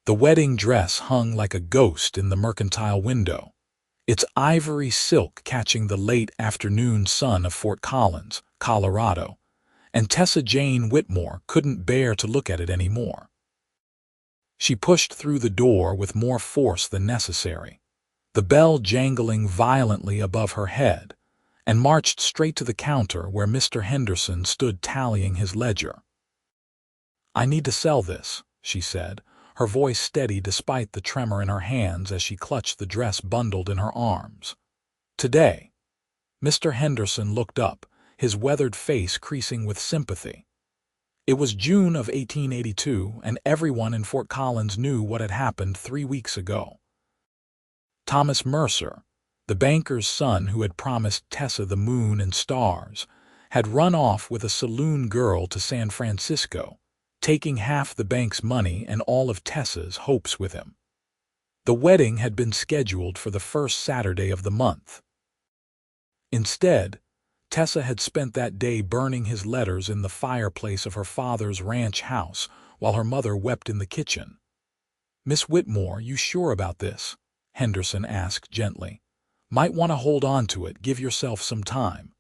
The wedding dress hung like a ghost in the mercantile window, its ivory silk catching the late afternoon sun of Fort Collins, Colorado, and Tessa Jane Whitmore couldn't bear to look at it anymore. She pushed through the door with more force than necessary, the bell jangling violently above her head, and marched straight to the counter where Mr. Henderson stood tallying his ledger. "I need to sell this," she said, her voice steady despite the tremor in her hands as she clutched the dress bundled in her arms. "Today." Mr. Henderson looked up, his weathered face creasing with sympathy. It was June of 1882, and everyone in Fort Collins knew what had happened 3 weeks ago. Thomas Mercer, the banker's son who had promised Tessa the moon and stars, had run off with a saloon girl to San Francisco, taking half the bank's money and all of Tessa's hopes with him. The wedding had been scheduled for the first Saturday of the month. Instead, Tessa had spent that day burning his letters in the fireplace of her father's ranch house while her mother wept in the kitchen. "Miss Whitmore, you sure about this?" Henderson asked gently. "Might want to hold on to it, give yourself some time."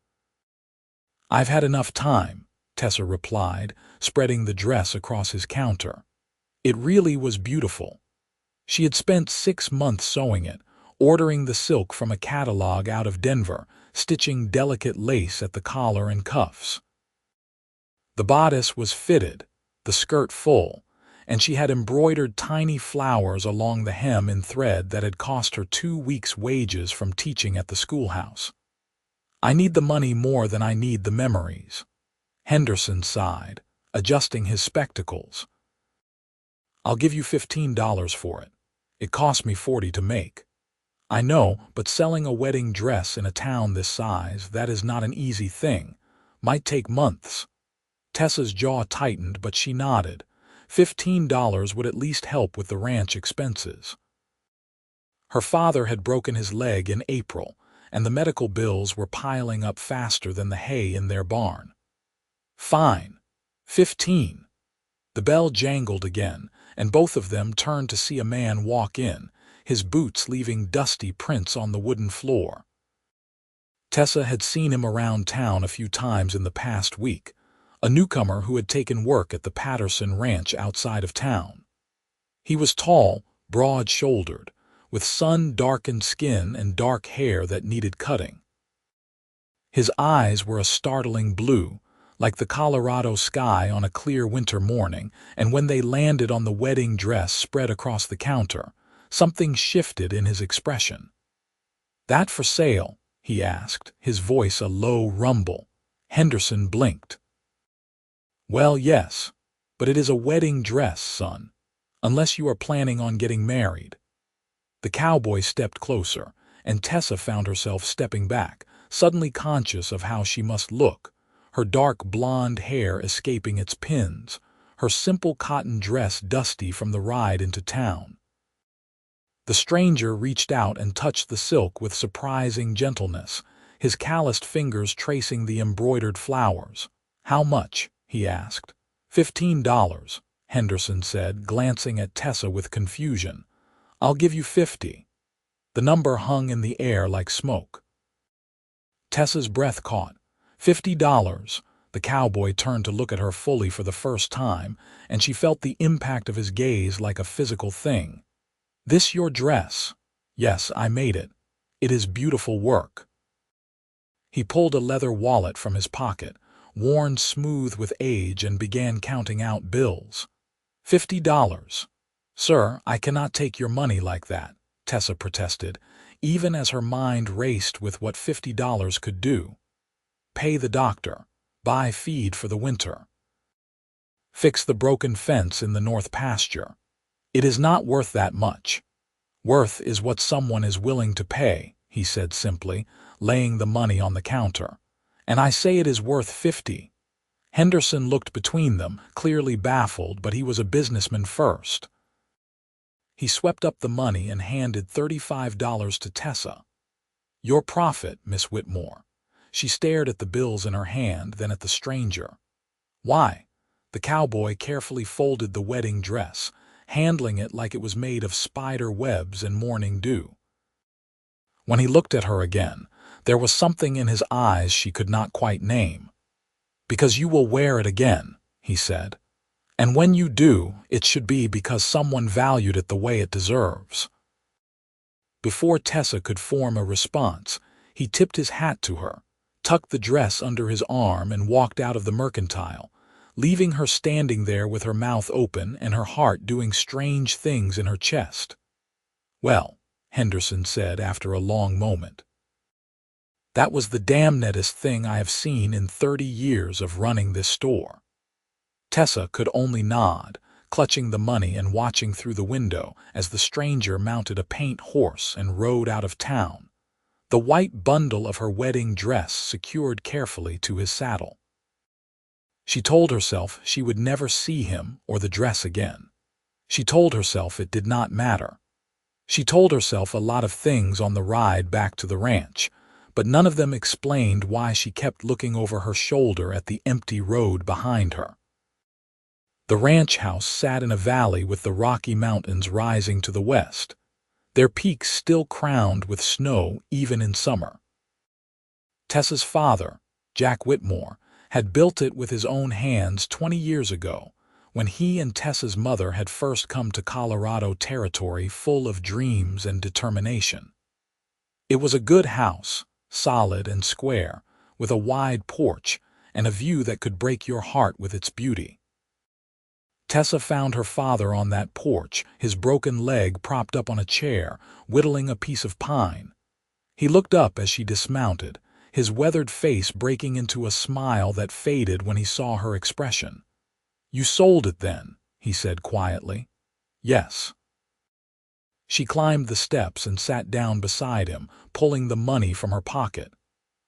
"I've had enough time," Tessa replied, spreading the dress across his counter. It really was beautiful. She had spent 6 months sewing it, ordering the silk from a catalog out of Denver, stitching delicate lace at the collar and cuffs. The bodice was fitted, the skirt full, and she had embroidered tiny flowers along the hem in thread that had cost her 2 weeks' wages from teaching at the schoolhouse. "I need the money more than I need the memories," Henderson sighed, adjusting his spectacles. "I'll give you $15 for it. It cost me 40 to make." "I know, but selling a wedding dress in a town this size, that is not an easy thing. Might take months." Tessa's jaw tightened, but she nodded. $15 would at least help with the ranch expenses. Her father had broken his leg in April, and the medical bills were piling up faster than the hay in their barn. "Fine. 15. The bell jangled again, and both of them turned to see a man walk in, his boots leaving dusty prints on the wooden floor. Tessa had seen him around town a few times in the past week, a newcomer who had taken work at the Patterson Ranch outside of town. He was tall, broad-shouldered, with sun-darkened skin and dark hair that needed cutting. His eyes were a startling blue, like the Colorado sky on a clear winter morning, and when they landed on the wedding dress spread across the counter, something shifted in his expression. "That for sale?" he asked, his voice a low rumble. Henderson blinked. "Well, yes, but it is a wedding dress, son, unless you are planning on getting married." The cowboy stepped closer, and Tessa found herself stepping back, suddenly conscious of how she must look, her dark blonde hair escaping its pins, her simple cotton dress dusty from the ride into town. The stranger reached out and touched the silk with surprising gentleness, his calloused fingers tracing the embroidered flowers. "How much?" he asked. $15, Henderson said, glancing at Tessa with confusion. "I'll give you 50. The number hung in the air like smoke. Tessa's breath caught. $50. The cowboy turned to look at her fully for the first time, and she felt the impact of his gaze like a physical thing. "This your dress?" "Yes, I made it. It is beautiful work." He pulled a leather wallet from his pocket, worn smooth with age, and began counting out bills. $50. "Sir, I cannot take your money like that," Tessa protested, even as her mind raced with what $50 could do. "Pay the doctor. Buy feed for the winter. Fix the broken fence in the north pasture. It is not worth that much." "Worth is what someone is willing to pay," he said simply, laying the money on the counter. "And I say it is worth 50. Henderson looked between them, clearly baffled, but he was a businessman first. He swept up the money and handed $35 to Tessa. "Your profit, Miss Whitmore." She stared at the bills in her hand, then at the stranger. "Why?" The cowboy carefully folded the wedding dress, handling it like it was made of spider webs and morning dew. When he looked at her again, there was something in his eyes she could not quite name. "Because you will wear it again," he said. "And when you do, it should be because someone valued it the way it deserves." Before Tessa could form a response, he tipped his hat to her, tucked the dress under his arm, and walked out of the mercantile, leaving her standing there with her mouth open and her heart doing strange things in her chest. "Well," Henderson said after a long moment, "that was the damnedest thing I have seen in 30 years of running this store." Tessa could only nod, clutching the money and watching through the window as the stranger mounted a paint horse and rode out of town, the white bundle of her wedding dress secured carefully to his saddle. She told herself she would never see him or the dress again. She told herself it did not matter. She told herself a lot of things on the ride back to the ranch, but none of them explained why she kept looking over her shoulder at the empty road behind her. The ranch house sat in a valley with the Rocky Mountains rising to the west, their peaks still crowned with snow even in summer. Tessa's father, Jack Whitmore, had built it with his own hands 20 years ago, when he and Tessa's mother had first come to Colorado territory full of dreams and determination. It was a good house, solid and square, with a wide porch and a view that could break your heart with its beauty. Tessa found her father on that porch, his broken leg propped up on a chair, whittling a piece of pine. He looked up as she dismounted, his weathered face breaking into a smile that faded when he saw her expression. "You sold it then," he said quietly. "Yes." She climbed the steps and sat down beside him, pulling the money from her pocket.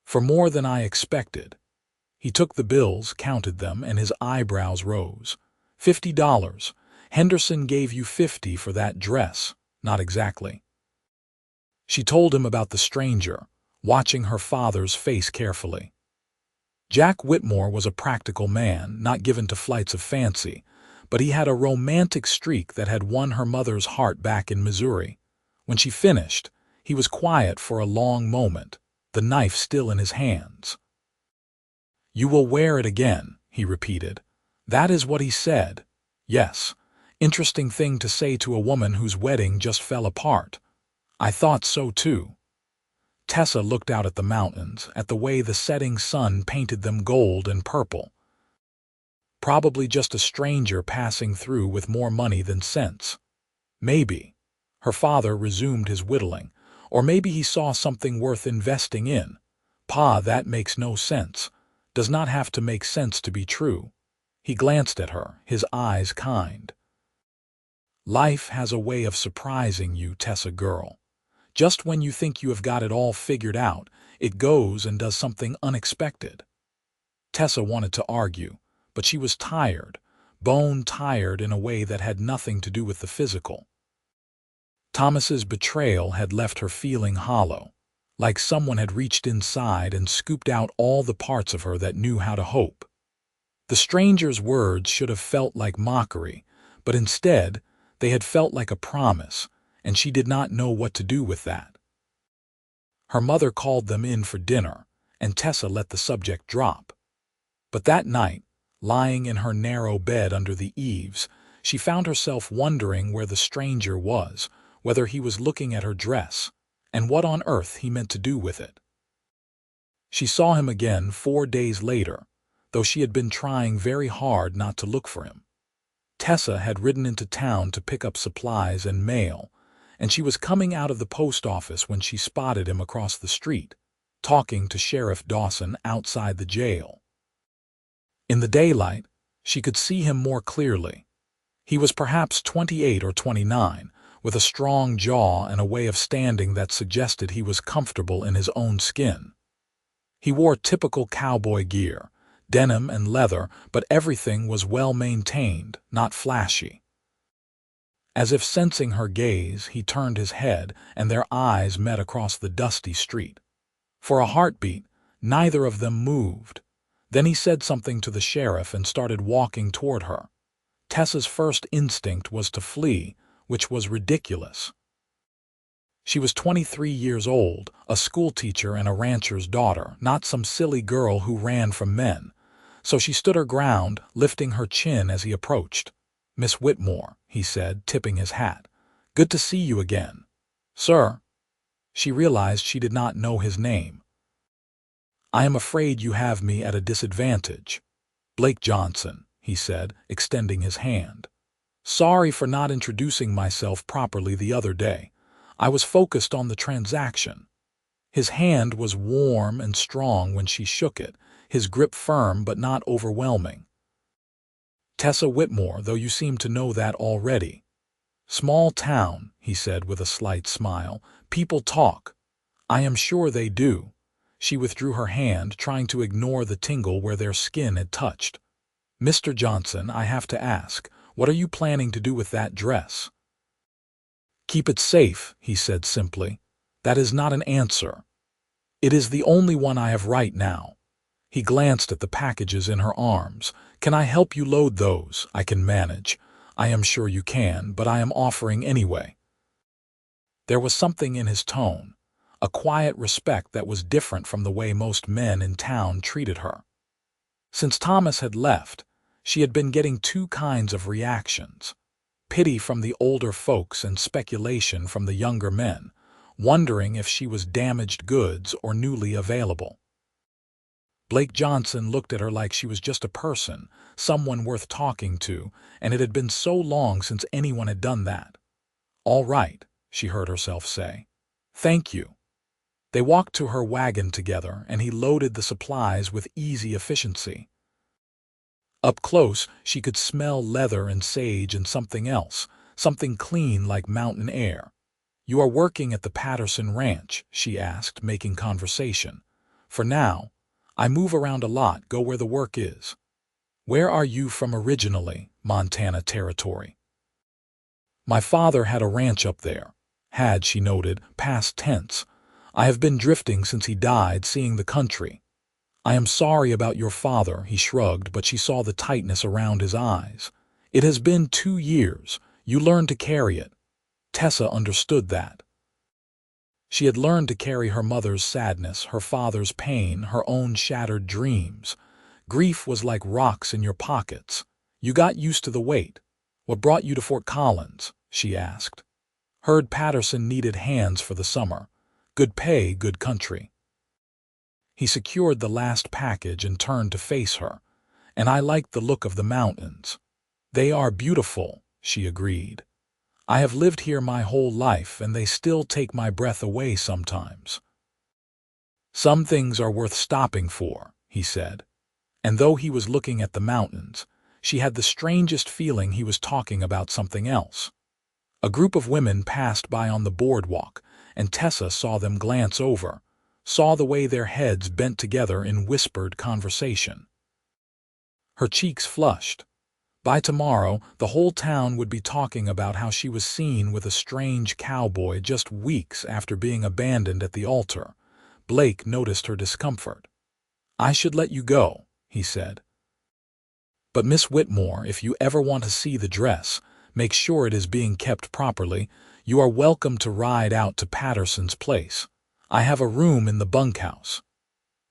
"For more than I expected." He took the bills, counted them, and his eyebrows rose. $50. Henderson gave you 50 for that dress. Not exactly. She told him about the stranger, watching her father's face carefully. Jack Whitmore was a practical man, not given to flights of fancy, but he had a romantic streak that had won her mother's heart back in Missouri. When she finished, he was quiet for a long moment, the knife still in his hands. "You will wear it again," he repeated. "That is what he said." Yes, interesting thing to say to a woman whose wedding just fell apart. "I thought so too." Tessa looked out at the mountains, at the way the setting sun painted them gold and purple. Probably just a stranger passing through with more money than sense. Maybe. Her father resumed his whittling. Or maybe he saw something worth investing in. "Pa, that makes no sense. Does not have to make sense to be true." He glanced at her, his eyes kind. "Life has a way of surprising you, Tessa girl. Just when you think you have got it all figured out, it goes and does something unexpected." Tessa wanted to argue, but she was tired, bone-tired in a way that had nothing to do with the physical. Thomas's betrayal had left her feeling hollow, like someone had reached inside and scooped out all the parts of her that knew how to hope. The stranger's words should have felt like mockery, but instead they had felt like a promise, and she did not know what to do with that. Her mother called them in for dinner, and Tessa let the subject drop. But that night, lying in her narrow bed under the eaves, she found herself wondering where the stranger was, whether he was looking at her dress, and what on earth he meant to do with it. She saw him again 4 days later, though she had been trying very hard not to look for him. Tessa had ridden into town to pick up supplies and mail, and she was coming out of the post office when she spotted him across the street, talking to Sheriff Dawson outside the jail. In the daylight, she could see him more clearly. He was perhaps 28 or 29, with a strong jaw and a way of standing that suggested he was comfortable in his own skin. He wore typical cowboy gear, denim and leather, but everything was well maintained, not flashy. As if sensing her gaze, he turned his head, and their eyes met across the dusty street. For a heartbeat, neither of them moved. Then he said something to the sheriff and started walking toward her. Tessa's first instinct was to flee, which was ridiculous. She was 23 years old, a schoolteacher and a rancher's daughter, not some silly girl who ran from men. So she stood her ground, lifting her chin as he approached. "Miss Whitmore," he said, tipping his hat. "Good to see you again." "Sir." She realized she did not know his name. "I am afraid you have me at a disadvantage." "Blake Johnson," he said, extending his hand. "Sorry for not introducing myself properly the other day. I was focused on the transaction." His hand was warm and strong when she shook it, his grip firm but not overwhelming. "Tessa Whitmore, though you seem to know that already." "Small town," he said with a slight smile. "People talk." "I am sure they do." She withdrew her hand, trying to ignore the tingle where their skin had touched. "Mr. Johnson, I have to ask, what are you planning to do with that dress?" "Keep it safe," he said simply. "That is not an answer. It is the only one I have right now." He glanced at the packages in her arms. "Can I help you load those? I can manage." "I am sure you can, but I am offering anyway." There was something in his tone, a quiet respect that was different from the way most men in town treated her. Since Thomas had left, she had been getting two kinds of reactions: pity from the older folks and speculation from the younger men, wondering if she was damaged goods or newly available. Blake Johnson looked at her like she was just a person, someone worth talking to, and it had been so long since anyone had done that. "All right," she heard herself say. "Thank you." They walked to her wagon together, and he loaded the supplies with easy efficiency. Up close, she could smell leather and sage and something else, something clean like mountain air. "You are working at the Patterson Ranch?" she asked, making conversation. "For now. I move around a lot, go where the work is." "Where are you from originally?" "Montana Territory." "My father had a ranch up there." Had, she noted, past tense. "I have been drifting since he died, seeing the country." "I am sorry about your father," he shrugged, but she saw the tightness around his eyes. "It has been 2 years. You learned to carry it." Tessa understood that. She had learned to carry her mother's sadness, her father's pain, her own shattered dreams. Grief was like rocks in your pockets. "You got used to the weight." "What brought you to Fort Collins?" she asked. "Heard Patterson needed hands for the summer. Good pay, good country." He secured the last package and turned to face her. "And I like the look of the mountains." "They are beautiful," she agreed. "I have lived here my whole life, and they still take my breath away sometimes." "Some things are worth stopping for," he said. And though he was looking at the mountains, she had the strangest feeling he was talking about something else. A group of women passed by on the boardwalk, and Tessa saw them glance over, saw the way their heads bent together in whispered conversation. Her cheeks flushed. By tomorrow, the whole town would be talking about how she was seen with a strange cowboy just weeks after being abandoned at the altar. Blake noticed her discomfort. "I should let you go," he said. "But Miss Whitmore, if you ever want to see the dress, make sure it is being kept properly. You are welcome to ride out to Patterson's place. I have a room in the bunkhouse."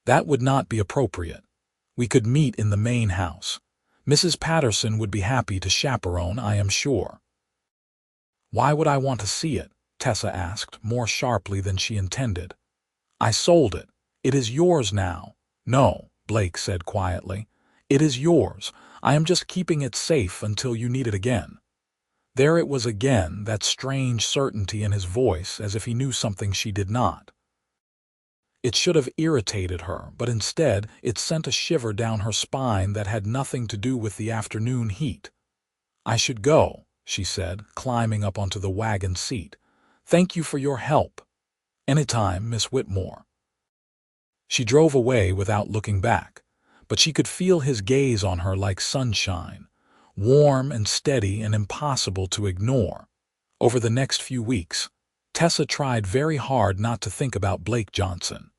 "That would not be appropriate. We could meet in the main house. Mrs. Patterson would be happy to chaperone, I am sure." "Why would I want to see it?" Tessa asked, more sharply than she intended. "I sold it. It is yours now." "No," Blake said quietly. "It is yours. I am just keeping it safe until you need it again." There it was again, that strange certainty in his voice, as if he knew something she did not. It should have irritated her, but instead it sent a shiver down her spine that had nothing to do with the afternoon heat. "I should go," she said, climbing up onto the wagon seat. "Thank you for your help." "Anytime, Miss Whitmore." She drove away without looking back, but she could feel his gaze on her like sunshine, warm and steady and impossible to ignore. Over the next few weeks, Tessa tried very hard not to think about Blake Johnson.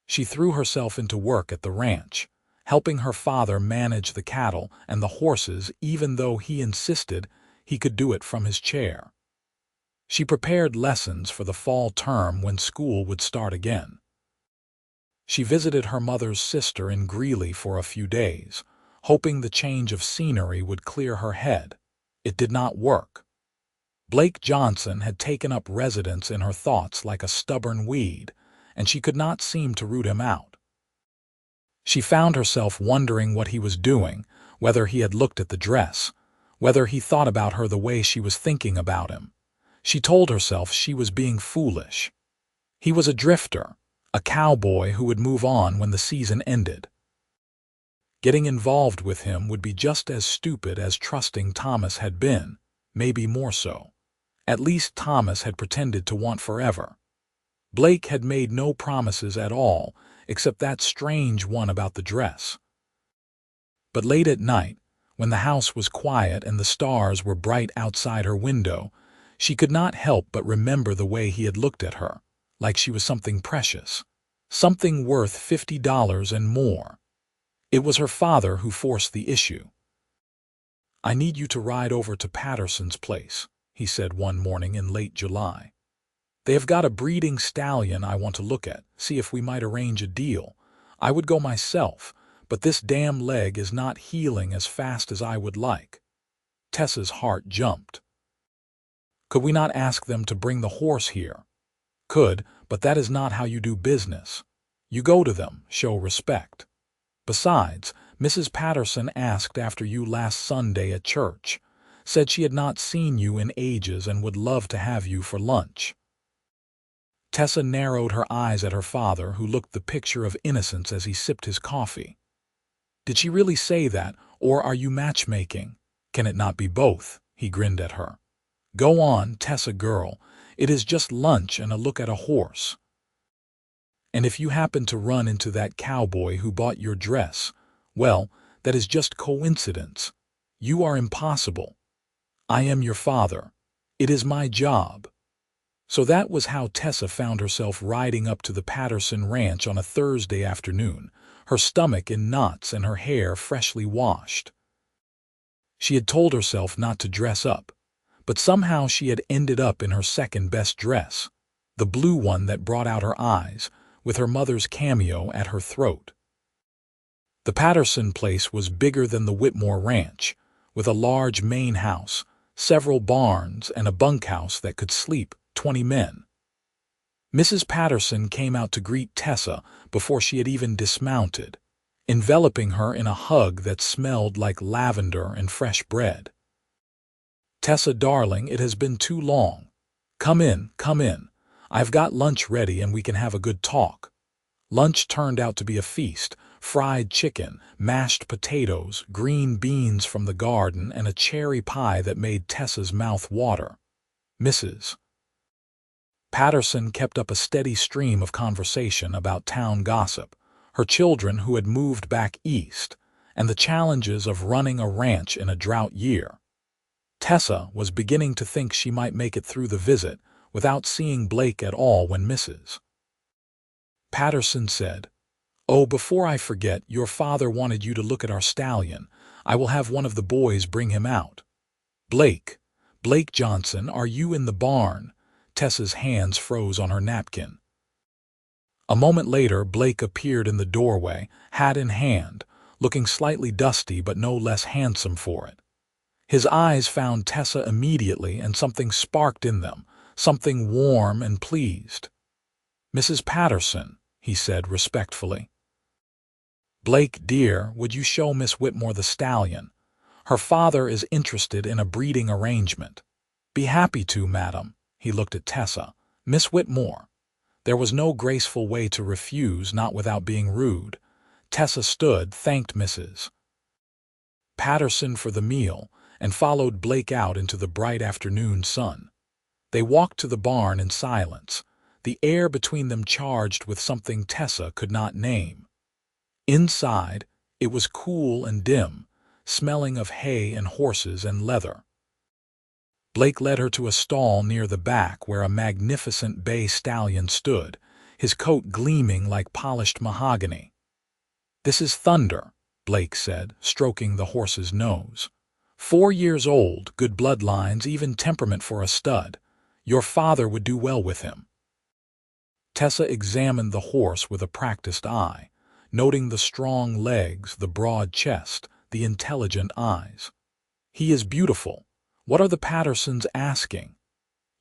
She threw herself into work at the ranch, helping her father manage the cattle and the horses even though he insisted he could do it from his chair. She prepared lessons for the fall term when school would start again. She visited her mother's sister in Greeley for a few days, hoping the change of scenery would clear her head. It did not work. Blake Johnson had taken up residence in her thoughts like a stubborn weed, and she could not seem to root him out. She found herself wondering what he was doing, whether he had looked at the dress, whether he thought about her the way she was thinking about him. She told herself she was being foolish. He was a drifter, a cowboy who would move on when the season ended. Getting involved with him would be just as stupid as trusting Thomas had been, maybe more so. At least Thomas had pretended to want forever. Blake had made no promises at all, except that strange one about the dress. But late at night, when the house was quiet and the stars were bright outside her window, she could not help but remember the way he had looked at her, like she was something precious, something worth $50 and more. It was her father who forced the issue. "I need you to ride over to Patterson's place," he said one morning in late July. "They have got a breeding stallion I want to look at, see if we might arrange a deal. I would go myself, but this damn leg is not healing as fast as I would like." Tessa's heart jumped. "Could we not ask them to bring the horse here?" "Could, but that is not how you do business. You go to them, show respect. Besides, Mrs. Patterson asked after you last Sunday at church, said she had not seen you in ages and would love to have you for lunch." Tessa narrowed her eyes at her father, who looked the picture of innocence as he sipped his coffee. "Did she really say that, or are you matchmaking? Can it not be both?" He grinned at her. "Go on, Tessa girl. It is just lunch and a look at a horse. And if you happen to run into that cowboy who bought your dress, well, that is just coincidence. You are impossible. I am your father. It is my job." So that was how Tessa found herself riding up to the Patterson ranch on a Thursday afternoon, her stomach in knots and her hair freshly washed. She had told herself not to dress up, but somehow she had ended up in her second-best dress, the blue one that brought out her eyes, with her mother's cameo at her throat. The Patterson place was bigger than the Whitmore ranch, with a large main house, several barns, and a bunkhouse that could sleep 20 men. Mrs. Patterson came out to greet Tessa before she had even dismounted, enveloping her in a hug that smelled like lavender and fresh bread. "Tessa, darling, it has been too long. Come in, come in. I've got lunch ready and we can have a good talk." Lunch turned out to be a feast: fried chicken, mashed potatoes, green beans from the garden, and a cherry pie that made Tessa's mouth water. Mrs. Patterson kept up a steady stream of conversation about town gossip, her children who had moved back east, and the challenges of running a ranch in a drought year. Tessa was beginning to think she might make it through the visit without seeing Blake at all when Mrs. Patterson said, "Oh, before I forget, your father wanted you to look at our stallion. I will have one of the boys bring him out." "Blake Johnson, are you in the barn?" Tessa's hands froze on her napkin. A moment later, Blake appeared in the doorway, hat in hand, looking slightly dusty but no less handsome for it. His eyes found Tessa immediately, and something sparked in them, something warm and pleased. "Mrs. Patterson," he said respectfully. "Blake, dear, would you show Miss Whitmore the stallion? Her father is interested in a breeding arrangement." "Be happy to, madam." He looked at Tessa. "Miss Whitmore." There was no graceful way to refuse, not without being rude. Tessa stood, thanked Mrs. Patterson for the meal, and followed Blake out into the bright afternoon sun. They walked to the barn in silence, the air between them charged with something Tessa could not name. Inside, it was cool and dim, smelling of hay and horses and leather. Blake led her to a stall near the back where a magnificent bay stallion stood, his coat gleaming like polished mahogany. "This is Thunder," Blake said, stroking the horse's nose. 4 years old, good bloodlines, even temperament for a stud. Your father would do well with him. Tessa examined the horse with a practiced eye, noting the strong legs, the broad chest, the intelligent eyes. He is beautiful. What are the Pattersons asking?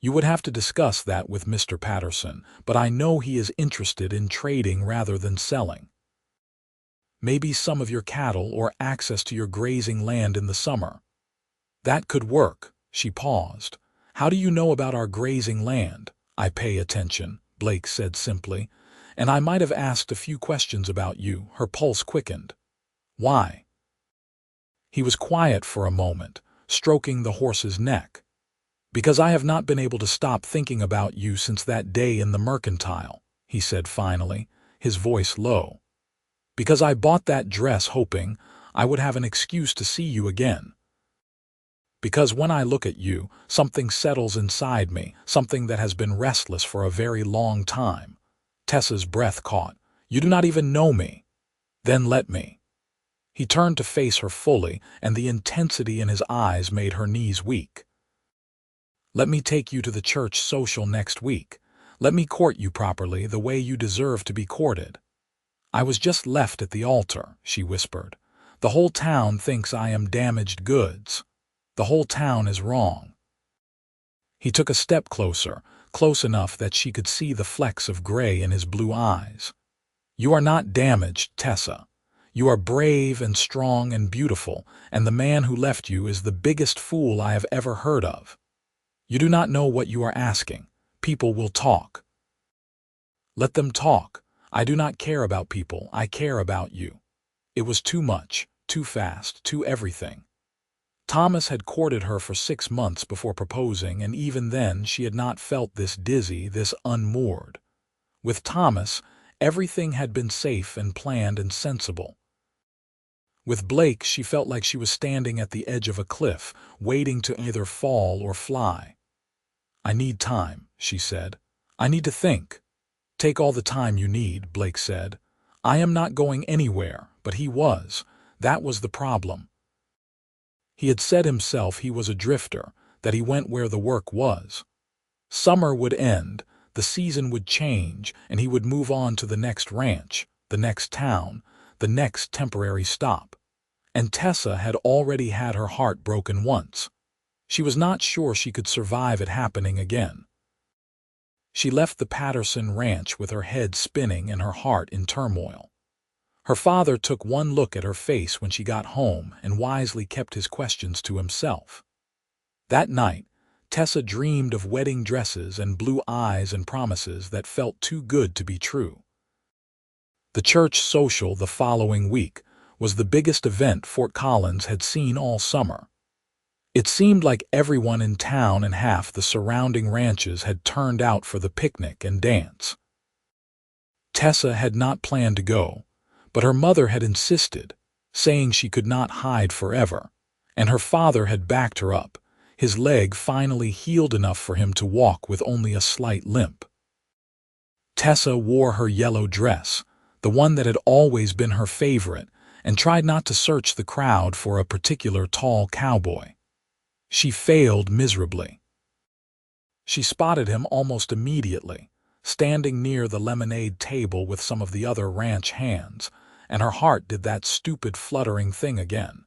You would have to discuss that with Mr. Patterson, but I know he is interested in trading rather than selling. Maybe some of your cattle or access to your grazing land in the summer. That could work. She paused. How do you know about our grazing land? I pay attention, Blake said simply, and I might have asked a few questions about you. Her pulse quickened. Why? He was quiet for a moment, stroking the horse's neck. Because I have not been able to stop thinking about you since that day in the mercantile, he said finally, his voice low. Because I bought that dress hoping I would have an excuse to see you again. Because when I look at you, something settles inside me, something that has been restless for a very long time. Tessa's breath caught. You do not even know me. Then let me. He turned to face her fully, and the intensity in his eyes made her knees weak. Let me take you to the church social next week. Let me court you properly, the way you deserve to be courted. I was just left at the altar, she whispered. The whole town thinks I am damaged goods. The whole town is wrong. He took a step closer, close enough that she could see the flecks of gray in his blue eyes. You are not damaged, Tessa. You are brave and strong and beautiful, and the man who left you is the biggest fool I have ever heard of. You do not know what you are asking. People will talk. Let them talk. I do not care about people. I care about you. It was too much, too fast, too everything. Thomas had courted her for 6 months before proposing, and even then she had not felt this dizzy, this unmoored. With Thomas, everything had been safe and planned and sensible. With Blake, she felt like she was standing at the edge of a cliff, waiting to either fall or fly. I need time, she said. I need to think. Take all the time you need, Blake said. I am not going anywhere, but he was. That was the problem. He had said himself he was a drifter, that he went where the work was. Summer would end, the season would change, and he would move on to the next ranch, the next town, the next temporary stop. And Tessa had already had her heart broken once. She was not sure she could survive it happening again. She left the Patterson ranch with her head spinning and her heart in turmoil. Her father took one look at her face when she got home and wisely kept his questions to himself. That night, Tessa dreamed of wedding dresses and blue eyes and promises that felt too good to be true. The church social the following week was the biggest event Fort Collins had seen all summer. It seemed like everyone in town and half the surrounding ranches had turned out for the picnic and dance. Tessa had not planned to go, but her mother had insisted, saying she could not hide forever, and her father had backed her up, his leg finally healed enough for him to walk with only a slight limp. Tessa wore her yellow dress, the one that had always been her favorite, and tried not to search the crowd for a particular tall cowboy. She failed miserably. She spotted him almost immediately, standing near the lemonade table with some of the other ranch hands, and her heart did that stupid fluttering thing again.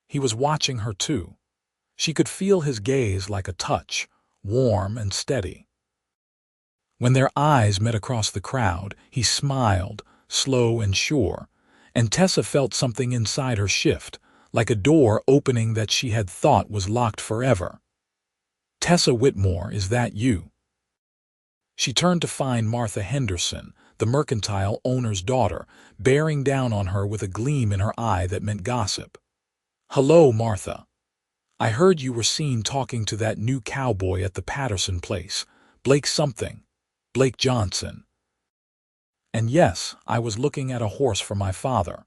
He was watching her too. She could feel his gaze like a touch, warm and steady. When their eyes met across the crowd, he smiled, slow and sure, and Tessa felt something inside her shift, like a door opening that she had thought was locked forever. Tessa Whitmore, is that you? She turned to find Martha Henderson, the mercantile owner's daughter, bearing down on her with a gleam in her eye that meant gossip. Hello, Martha. I heard you were seen talking to that new cowboy at the Patterson place, Blake something, Blake Johnson. And yes, I was looking at a horse for my father.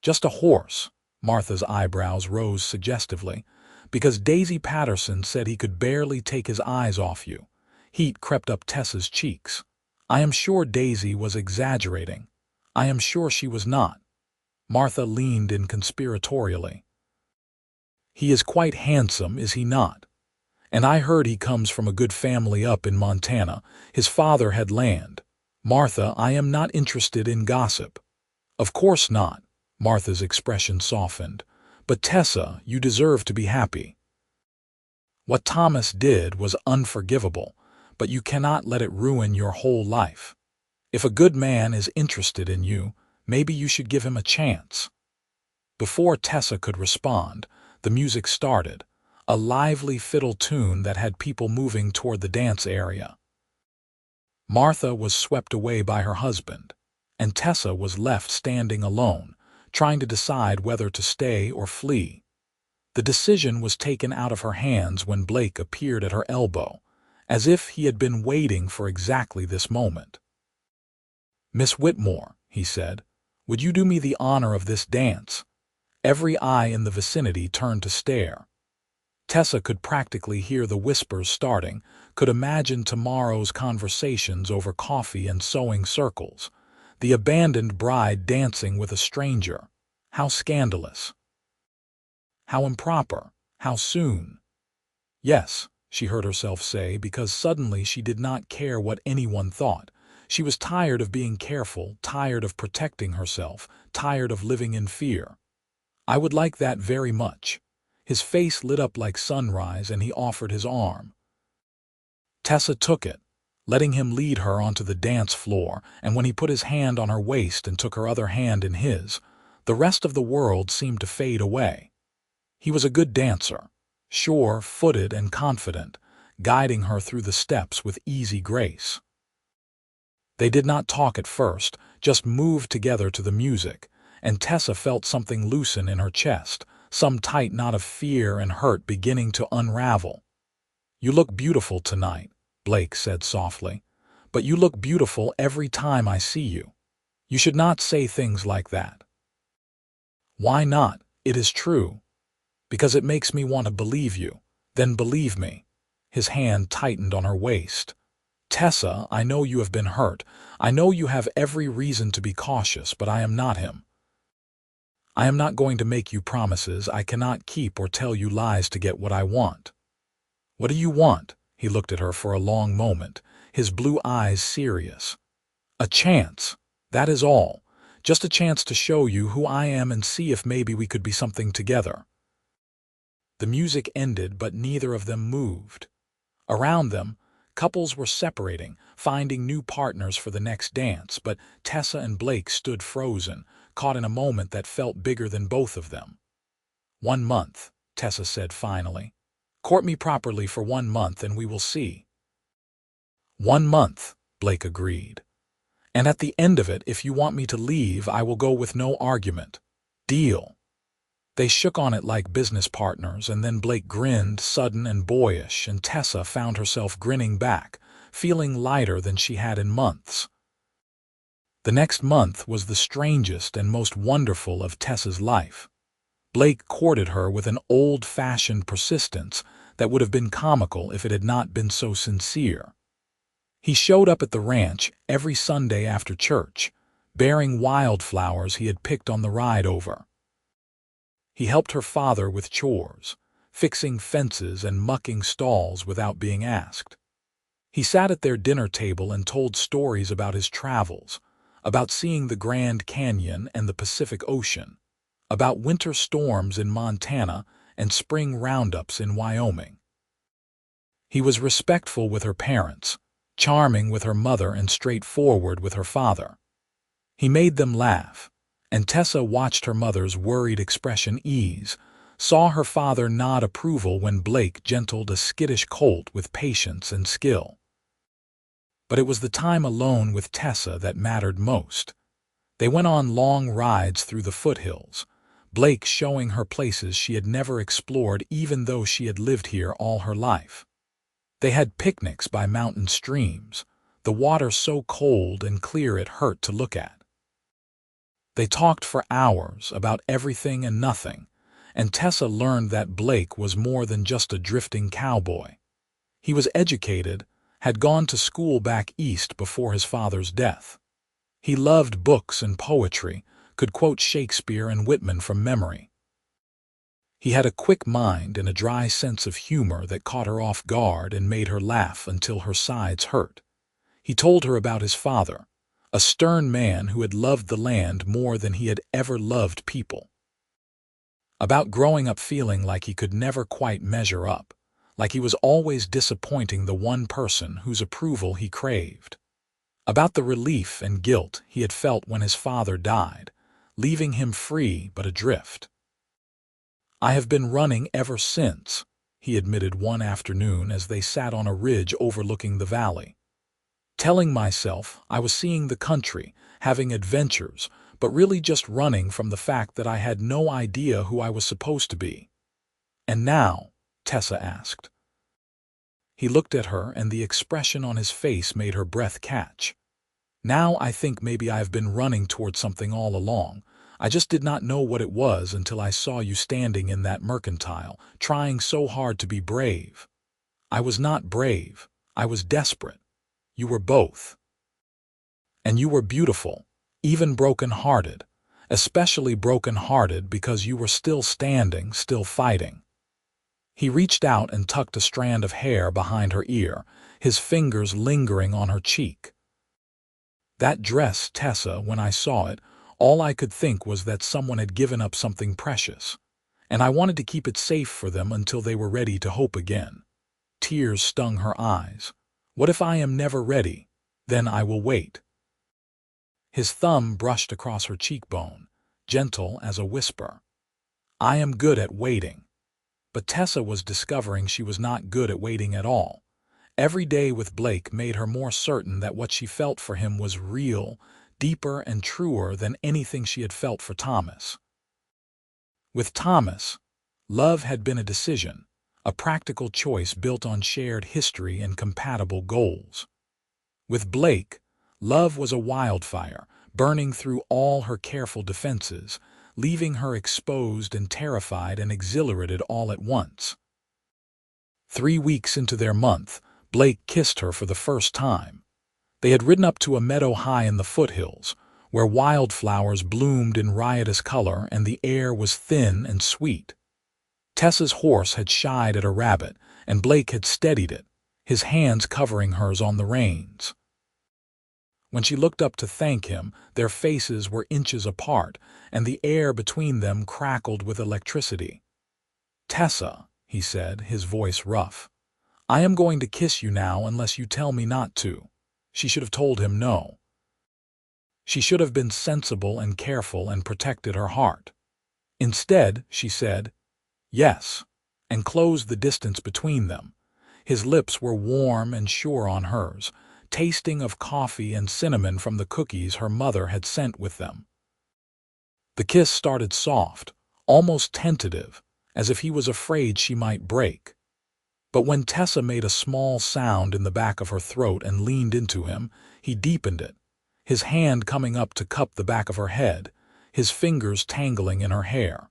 Just a horse. Martha's eyebrows rose suggestively, because Daisy Patterson said he could barely take his eyes off you. Heat crept up Tessa's cheeks. I am sure Daisy was exaggerating. I am sure she was not. Martha leaned in conspiratorially. "He is quite handsome, is he not? And I heard he comes from a good family up in Montana. His father had land." "Martha, I am not interested in gossip." "Of course not." Martha's expression softened. "But Tessa, you deserve to be happy. What Thomas did was unforgivable, but you cannot let it ruin your whole life. If a good man is interested in you, maybe you should give him a chance." Before Tessa could respond, the music started, a lively fiddle tune that had people moving toward the dance area. Martha was swept away by her husband, and Tessa was left standing alone, trying to decide whether to stay or flee. The decision was taken out of her hands when Blake appeared at her elbow, as if he had been waiting for exactly this moment. "Miss Whitmore," he said, "would you do me the honor of this dance?" Every eye in the vicinity turned to stare. Tessa could practically hear the whispers starting, could imagine tomorrow's conversations over coffee and sewing circles. The abandoned bride dancing with a stranger. How scandalous. How improper. How soon. "Yes," she heard herself say, because suddenly she did not care what anyone thought. She was tired of being careful, tired of protecting herself, tired of living in fear. "I would like that very much." His face lit up like sunrise, and he offered his arm. Tessa took it, letting him lead her onto the dance floor, and when he put his hand on her waist and took her other hand in his, the rest of the world seemed to fade away. He was a good dancer, sure-footed and confident, guiding her through the steps with easy grace. They did not talk at first, just moved together to the music, and Tessa felt something loosen in her chest, some tight knot of fear and hurt beginning to unravel. "You look beautiful tonight," Blake said softly, "but you look beautiful every time I see you. You should not say things like that." "Why not? It is true." "Because it makes me want to believe you." "Then believe me." His hand tightened on her waist. "Tessa, I know you have been hurt. I know you have every reason to be cautious, but I am not him. I am not going to make you promises I cannot keep or tell you lies to get what I want." "What do you want?" He looked at her for a long moment, his blue eyes serious. "A chance. That is all. Just a chance to show you who I am and see if maybe we could be something together." The music ended, but neither of them moved. Around them, couples were separating, finding new partners for the next dance, but Tessa and Blake stood frozen, caught in a moment that felt bigger than both of them. "1 month," Tessa said finally. "Court me properly for 1 month and we will see." 1 month, Blake agreed. "And at the end of it, if you want me to leave, I will go with no argument. Deal." They shook on it like business partners, and then Blake grinned, sudden and boyish, and Tessa found herself grinning back, feeling lighter than she had in months. The next month was the strangest and most wonderful of Tessa's life. Blake courted her with an old-fashioned persistence that would have been comical if it had not been so sincere. He showed up at the ranch every Sunday after church, bearing wildflowers he had picked on the ride over. He helped her father with chores, fixing fences and mucking stalls without being asked. He sat at their dinner table and told stories about his travels, about seeing the Grand Canyon and the Pacific Ocean, about winter storms in Montana and spring roundups in Wyoming. He was respectful with her parents, charming with her mother and straightforward with her father. He made them laugh, and Tessa watched her mother's worried expression ease, saw her father nod approval when Blake gentled a skittish colt with patience and skill. But it was the time alone with Tessa that mattered most. They went on long rides through the foothills, Blake showing her places she had never explored even though she had lived here all her life. They had picnics by mountain streams, the water so cold and clear it hurt to look at. They talked for hours about everything and nothing, and Tessa learned that Blake was more than just a drifting cowboy. He was educated, had gone to school back east before his father's death. He loved books and poetry, could quote Shakespeare and Whitman from memory. He had a quick mind and a dry sense of humor that caught her off guard and made her laugh until her sides hurt. He told her about his father, a stern man who had loved the land more than he had ever loved people. About growing up feeling like he could never quite measure up, like he was always disappointing the one person whose approval he craved. About the relief and guilt he had felt when his father died, leaving him free but adrift. "I have been running ever since," he admitted one afternoon as they sat on a ridge overlooking the valley. "Telling myself I was seeing the country, having adventures, but really just running from the fact that I had no idea who I was supposed to be." "And now?" Tessa asked. He looked at her, and the expression on his face made her breath catch. "Now I think maybe I have been running toward something all along. I just did not know what it was until I saw you standing in that mercantile, trying so hard to be brave." "I was not brave. I was desperate. You were both. And you were beautiful, even broken-hearted, especially broken-hearted because you were still standing, still fighting." He reached out and tucked a strand of hair behind her ear, his fingers lingering on her cheek. "That dress, Tessa, when I saw it, all I could think was that someone had given up something precious, and I wanted to keep it safe for them until they were ready to hope again." Tears stung her eyes. "What if I am never ready? Then I will wait." His thumb brushed across her cheekbone, gentle as a whisper. "I am good at waiting." But Tessa was discovering she was not good at waiting at all. Every day with Blake made her more certain that what she felt for him was real, deeper and truer than anything she had felt for Thomas. With Thomas, love had been a decision, a practical choice built on shared history and compatible goals. With Blake, love was a wildfire, burning through all her careful defenses, leaving her exposed and terrified and exhilarated all at once. 3 weeks into their month, Blake kissed her for the first time. They had ridden up to a meadow high in the foothills, where wildflowers bloomed in riotous color and the air was thin and sweet. Tessa's horse had shied at a rabbit, and Blake had steadied it, his hands covering hers on the reins. When she looked up to thank him, their faces were inches apart, and the air between them crackled with electricity. "Tessa," he said, his voice rough, "I am going to kiss you now unless you tell me not to." She should have told him no. She should have been sensible and careful and protected her heart. Instead, she said, "Yes," and closed the distance between them. His lips were warm and sure on hers, tasting of coffee and cinnamon from the cookies her mother had sent with them. The kiss started soft, almost tentative, as if he was afraid she might break. But when Tessa made a small sound in the back of her throat and leaned into him, he deepened it, his hand coming up to cup the back of her head, his fingers tangling in her hair.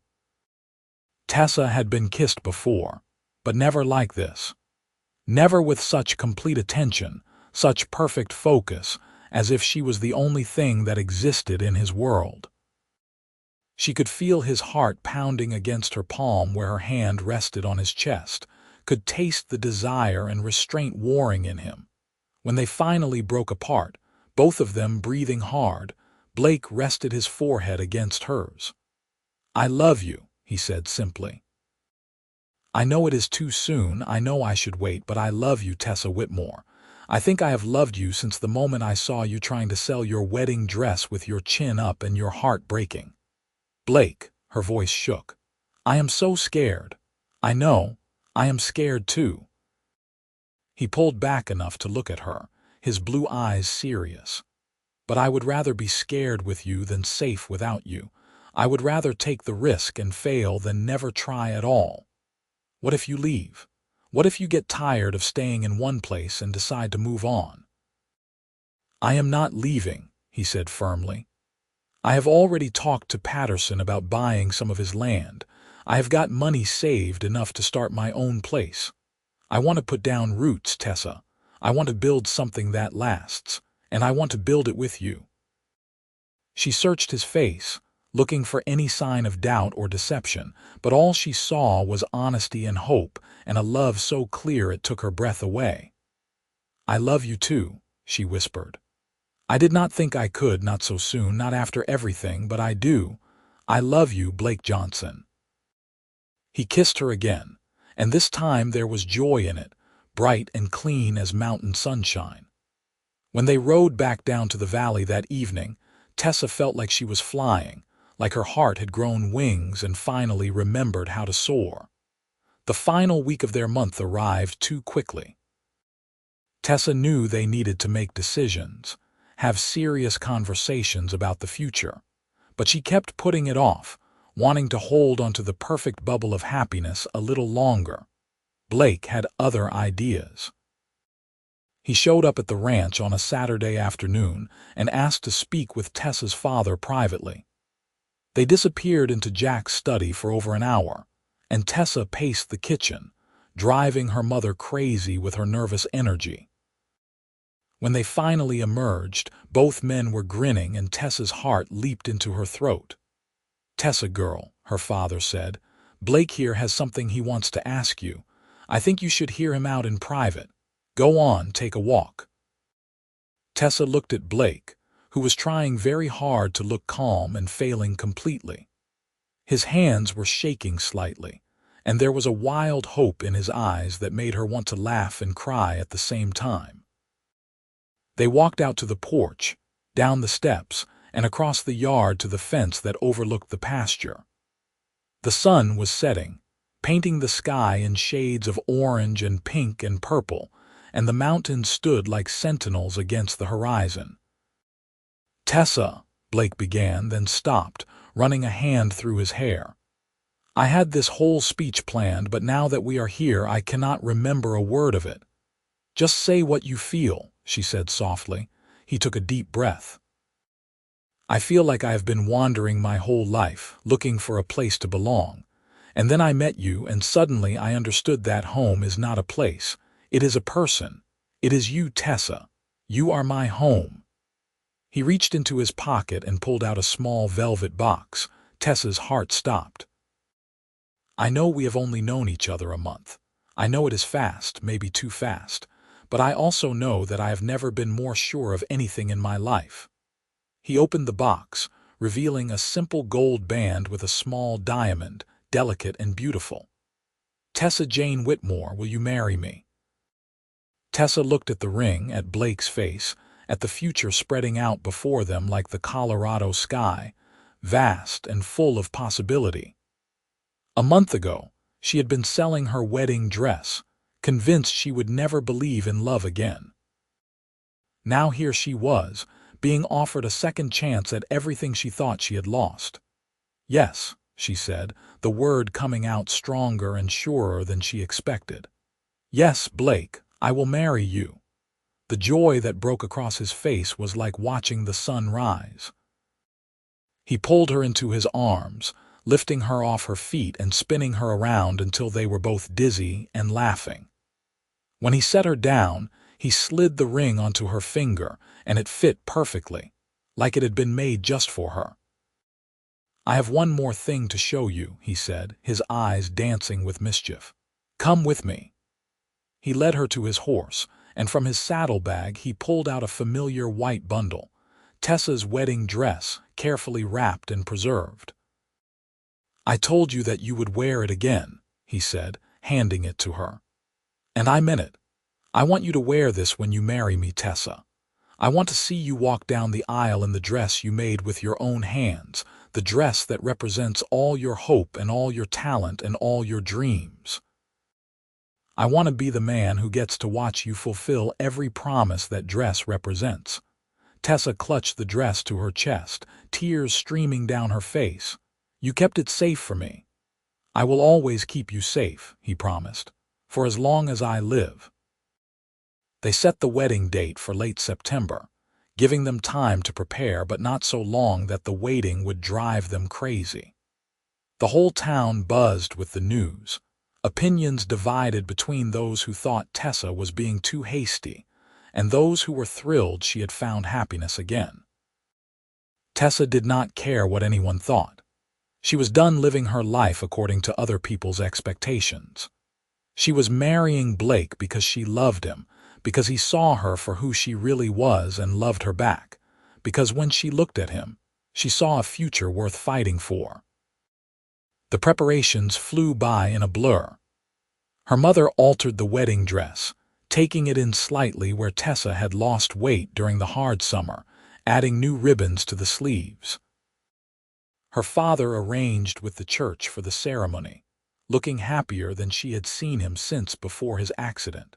Tessa had been kissed before, but never like this. Never with such complete attention, such perfect focus, as if she was the only thing that existed in his world. She could feel his heart pounding against her palm where her hand rested on his chest, could taste the desire and restraint warring in him. When they finally broke apart, both of them breathing hard, Blake rested his forehead against hers. "I love you," he said simply. "I know it is too soon, I know I should wait, but I love you, Tessa Whitmore. I think I have loved you since the moment I saw you trying to sell your wedding dress with your chin up and your heart breaking." "Blake," her voice shook, "I am so scared. I know, I am scared too." He pulled back enough to look at her, his blue eyes serious. "But I would rather be scared with you than safe without you. I would rather take the risk and fail than never try at all. What if you leave? What if you get tired of staying in one place and decide to move on?" "I am not leaving," he said firmly. "I have already talked to Patterson about buying some of his land. I have got money saved enough to start my own place. I want to put down roots, Tessa. I want to build something that lasts, and I want to build it with you." She searched his face, looking for any sign of doubt or deception, but all she saw was honesty and hope, and a love so clear it took her breath away. "I love you too," she whispered. "I did not think I could, not so soon, not after everything, but I do. I love you, Blake Johnson." He kissed her again, and this time there was joy in it, bright and clean as mountain sunshine. When they rode back down to the valley that evening, Tessa felt like she was flying, like her heart had grown wings and finally remembered how to soar. The final week of their month arrived too quickly. Tessa knew they needed to make decisions, have serious conversations about the future, but she kept putting it off, wanting to hold onto the perfect bubble of happiness a little longer. Blake had other ideas. He showed up at the ranch on a Saturday afternoon and asked to speak with Tessa's father privately. They disappeared into Jack's study for over an hour, and Tessa paced the kitchen, driving her mother crazy with her nervous energy. When they finally emerged, both men were grinning and Tessa's heart leaped into her throat. "Tessa, girl," her father said, "Blake here has something he wants to ask you. I think you should hear him out in private. Go on, take a walk." Tessa looked at Blake, who was trying very hard to look calm and failing completely. His hands were shaking slightly, and there was a wild hope in his eyes that made her want to laugh and cry at the same time. They walked out to the porch, down the steps, and across the yard to the fence that overlooked the pasture. The sun was setting, painting the sky in shades of orange and pink and purple, and the mountains stood like sentinels against the horizon. "Tessa," Blake began, then stopped, running a hand through his hair. "I had this whole speech planned, but now that we are here I cannot remember a word of it." "Just say what you feel," she said softly. He took a deep breath. "I feel like I have been wandering my whole life, looking for a place to belong. And then I met you, and suddenly I understood that home is not a place. It is a person. It is you, Tessa. You are my home." He reached into his pocket and pulled out a small velvet box. Tessa's heart stopped. "I know we have only known each other a month. I know it is fast, maybe too fast. But I also know that I have never been more sure of anything in my life." He opened the box, revealing a simple gold band with a small diamond, delicate and beautiful. "Tessa Jane Whitmore, will you marry me?" Tessa looked at the ring, at Blake's face, at the future spreading out before them like the Colorado sky, vast and full of possibility. A month ago, she had been selling her wedding dress, convinced she would never believe in love again. Now here she was, being offered a second chance at everything she thought she had lost. "Yes," she said, the word coming out stronger and surer than she expected. "Yes, Blake, I will marry you." The joy that broke across his face was like watching the sun rise. He pulled her into his arms, lifting her off her feet and spinning her around until they were both dizzy and laughing. When he set her down, he slid the ring onto her finger, and it fit perfectly, like it had been made just for her. "I have one more thing to show you," he said, his eyes dancing with mischief. "Come with me." He led her to his horse, and from his saddlebag he pulled out a familiar white bundle, Tessa's wedding dress, carefully wrapped and preserved. "I told you that you would wear it again," he said, handing it to her. "And I meant it. I want you to wear this when you marry me, Tessa. I want to see you walk down the aisle in the dress you made with your own hands, the dress that represents all your hope and all your talent and all your dreams. I want to be the man who gets to watch you fulfill every promise that dress represents." Tessa clutched the dress to her chest, tears streaming down her face. "You kept it safe for me." "I will always keep you safe," he promised, "for as long as I live." They set the wedding date for late September, giving them time to prepare, but not so long that the waiting would drive them crazy. The whole town buzzed with the news. Opinions divided between those who thought Tessa was being too hasty and those who were thrilled she had found happiness again. Tessa did not care what anyone thought. She was done living her life according to other people's expectations. She was marrying Blake because she loved him, because he saw her for who she really was and loved her back, because when she looked at him, she saw a future worth fighting for. The preparations flew by in a blur. Her mother altered the wedding dress, taking it in slightly where Tessa had lost weight during the hard summer, adding new ribbons to the sleeves. Her father arranged with the church for the ceremony, looking happier than she had seen him since before his accident.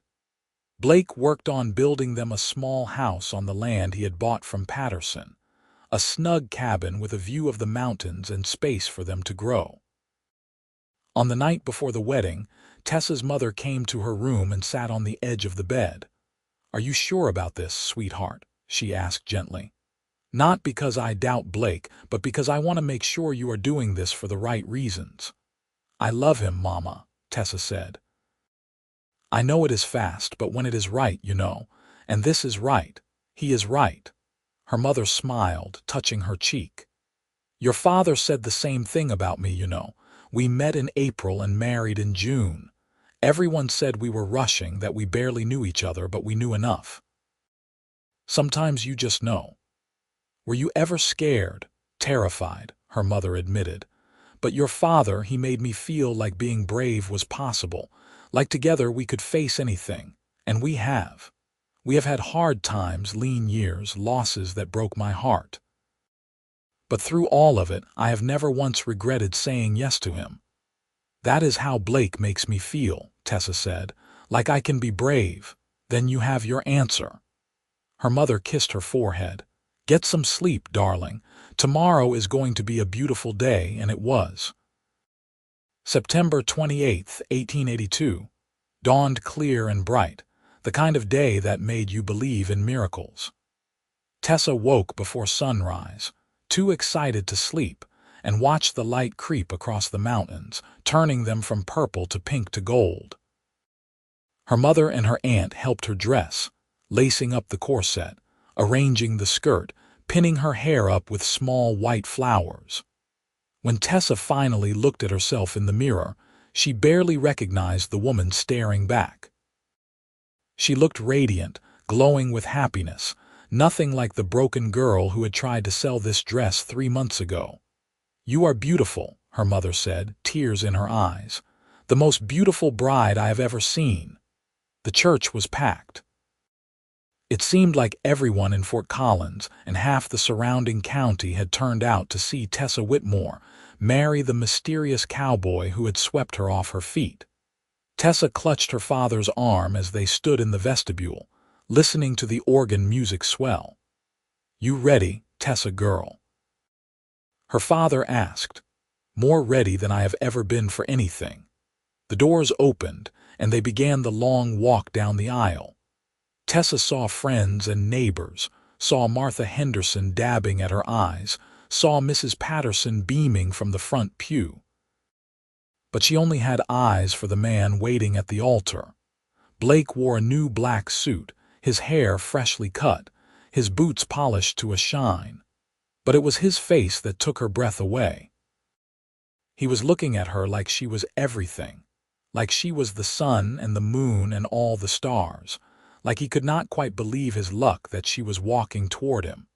Blake worked on building them a small house on the land he had bought from Patterson, a snug cabin with a view of the mountains and space for them to grow. On the night before the wedding, Tessa's mother came to her room and sat on the edge of the bed. "Are you sure about this, sweetheart?" she asked gently. "Not because I doubt Blake, but because I want to make sure you are doing this for the right reasons." "I love him, Mama," Tessa said. "I know it is fast, but when it is right, you know, and this is right, he is right." Her mother smiled, touching her cheek. "Your father said the same thing about me, you know. We met in April and married in June. Everyone said we were rushing, that we barely knew each other, but we knew enough. Sometimes you just know." "Were you ever scared?" "Terrified," her mother admitted. "But your father, he made me feel like being brave was possible, like together we could face anything, and we have. We have had hard times, lean years, losses that broke my heart. But through all of it, I have never once regretted saying yes to him." "That is how Blake makes me feel," Tessa said, "like I can be brave. Then you have your answer." Her mother kissed her forehead. "Get some sleep, darling. Tomorrow is going to be a beautiful day," and it was. September 28, 1882, dawned clear and bright, the kind of day that made you believe in miracles. Tessa woke before sunrise, too excited to sleep, and watched the light creep across the mountains, turning them from purple to pink to gold. Her mother and her aunt helped her dress, lacing up the corset, arranging the skirt, pinning her hair up with small white flowers. When Tessa finally looked at herself in the mirror, she barely recognized the woman staring back. She looked radiant, glowing with happiness, nothing like the broken girl who had tried to sell this dress 3 months ago. "You are beautiful," her mother said, tears in her eyes. "The most beautiful bride I have ever seen." The church was packed. It seemed like everyone in Fort Collins and half the surrounding county had turned out to see Tessa Whitmore marry the mysterious cowboy who had swept her off her feet. Tessa clutched her father's arm as they stood in the vestibule, listening to the organ music swell. "You ready, Tessa girl?" her father asked. "More ready than I have ever been for anything." The doors opened, and they began the long walk down the aisle. Tessa saw friends and neighbors, saw Martha Henderson dabbing at her eyes, saw Mrs. Patterson beaming from the front pew. But she only had eyes for the man waiting at the altar. Blake wore a new black suit, his hair freshly cut, his boots polished to a shine. But it was his face that took her breath away. He was looking at her like she was everything, like she was the sun and the moon and all the stars, like he could not quite believe his luck that she was walking toward him.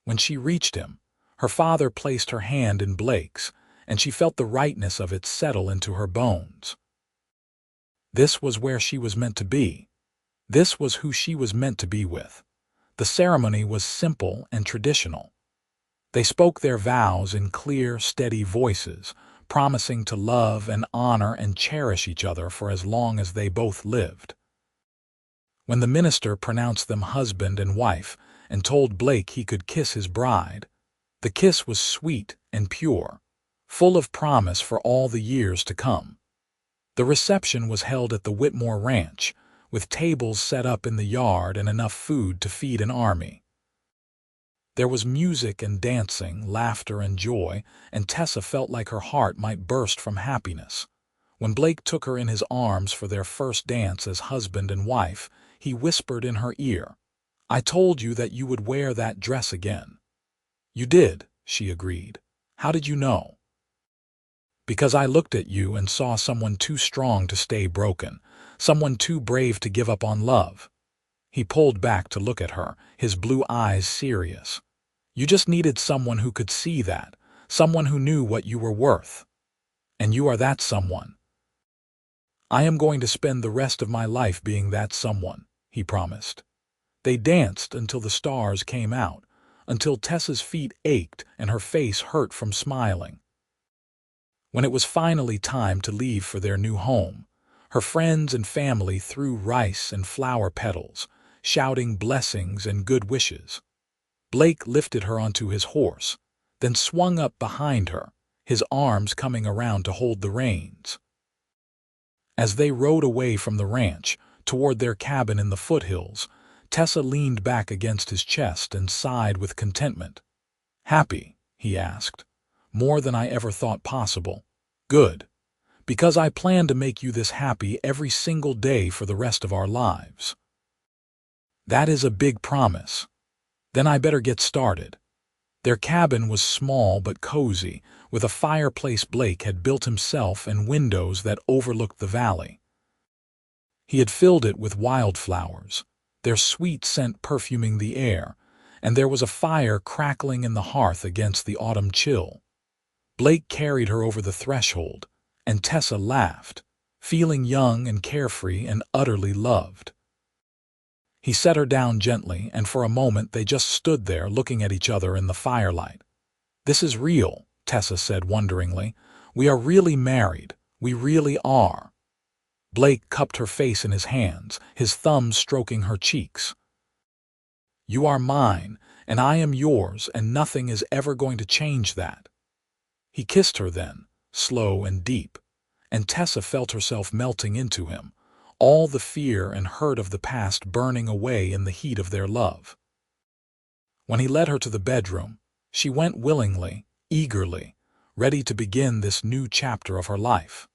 When she reached him, her father placed her hand in Blake's, and she felt the rightness of it settle into her bones. This was where she was meant to be. This was who she was meant to be with. The ceremony was simple and traditional. They spoke their vows in clear, steady voices, promising to love and honor and cherish each other for as long as they both lived. When the minister pronounced them husband and wife and told Blake he could kiss his bride, the kiss was sweet and pure, full of promise for all the years to come. The reception was held at the Whitmore Ranch, with tables set up in the yard and enough food to feed an army. There was music and dancing, laughter and joy, and Tessa felt like her heart might burst from happiness. When Blake took her in his arms for their first dance as husband and wife, he whispered in her ear, "I told you that you would wear that dress again." You did, she agreed. How did you know? Because I looked at you and saw someone too strong to stay broken, someone too brave to give up on love. He pulled back to look at her, his blue eyes serious. You just needed someone who could see that, someone who knew what you were worth. And you are that someone. I am going to spend the rest of my life being that someone, he promised. They danced until the stars came out, until Tessa's feet ached and her face hurt from smiling. When it was finally time to leave for their new home, her friends and family threw rice and flower petals, shouting blessings and good wishes. Blake lifted her onto his horse, then swung up behind her, his arms coming around to hold the reins. As they rode away from the ranch, toward their cabin in the foothills, Tessa leaned back against his chest and sighed with contentment. Happy, he asked. More than I ever thought possible. Good. Because I plan to make you this happy every single day for the rest of our lives. That is a big promise. Then I better get started. Their cabin was small but cozy, with a fireplace Blake had built himself and windows that overlooked the valley. He had filled it with wildflowers, their sweet scent perfuming the air, and there was a fire crackling in the hearth against the autumn chill. Blake carried her over the threshold, and Tessa laughed, feeling young and carefree and utterly loved. He set her down gently, and for a moment they just stood there looking at each other in the firelight. This is real, Tessa said wonderingly. We are really married. We really are. Blake cupped her face in his hands, his thumbs stroking her cheeks. You are mine, and I am yours, and nothing is ever going to change that. He kissed her then, slow and deep, and Tessa felt herself melting into him, all the fear and hurt of the past burning away in the heat of their love. When he led her to the bedroom, she went willingly, eagerly, ready to begin this new chapter of her life.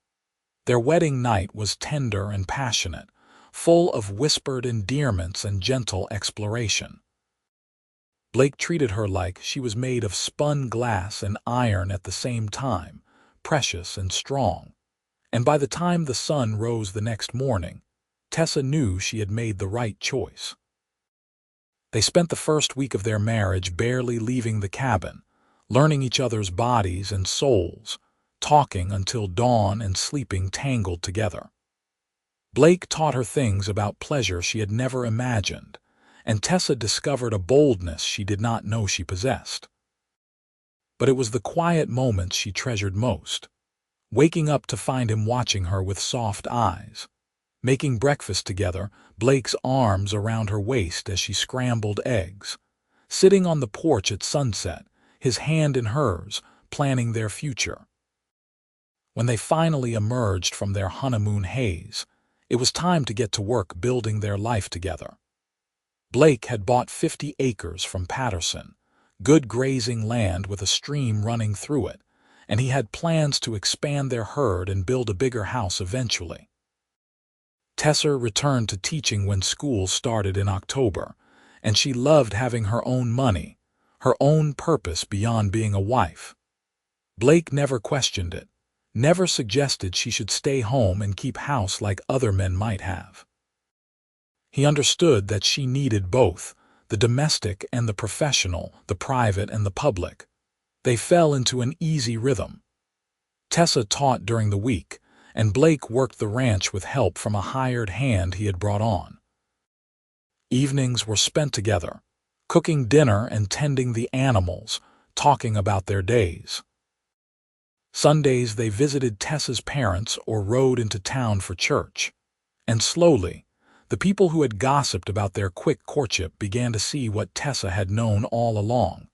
Their wedding night was tender and passionate, full of whispered endearments and gentle exploration. Blake treated her like she was made of spun glass and iron at the same time, precious and strong. And by the time the sun rose the next morning, Tessa knew she had made the right choice. They spent the first week of their marriage barely leaving the cabin, learning each other's bodies and souls, talking until dawn and sleeping tangled together. Blake taught her things about pleasure she had never imagined, and Tessa discovered a boldness she did not know she possessed. But it was the quiet moments she treasured most. Waking up to find him watching her with soft eyes. Making breakfast together, Blake's arms around her waist as she scrambled eggs. Sitting on the porch at sunset, his hand in hers, planning their future. When they finally emerged from their honeymoon haze, it was time to get to work building their life together. Blake had bought 50 acres from Patterson, good grazing land with a stream running through it, and he had plans to expand their herd and build a bigger house eventually. Tessa returned to teaching when school started in October, and she loved having her own money, her own purpose beyond being a wife. Blake never questioned it, never suggested she should stay home and keep house like other men might have. He understood that she needed both, the domestic and the professional, the private and the public. They fell into an easy rhythm. Tessa taught during the week, and Blake worked the ranch with help from a hired hand he had brought on. Evenings were spent together, cooking dinner and tending the animals, talking about their days. Sundays they visited Tessa's parents or rode into town for church. And slowly, the people who had gossiped about their quick courtship began to see what Tessa had known all along.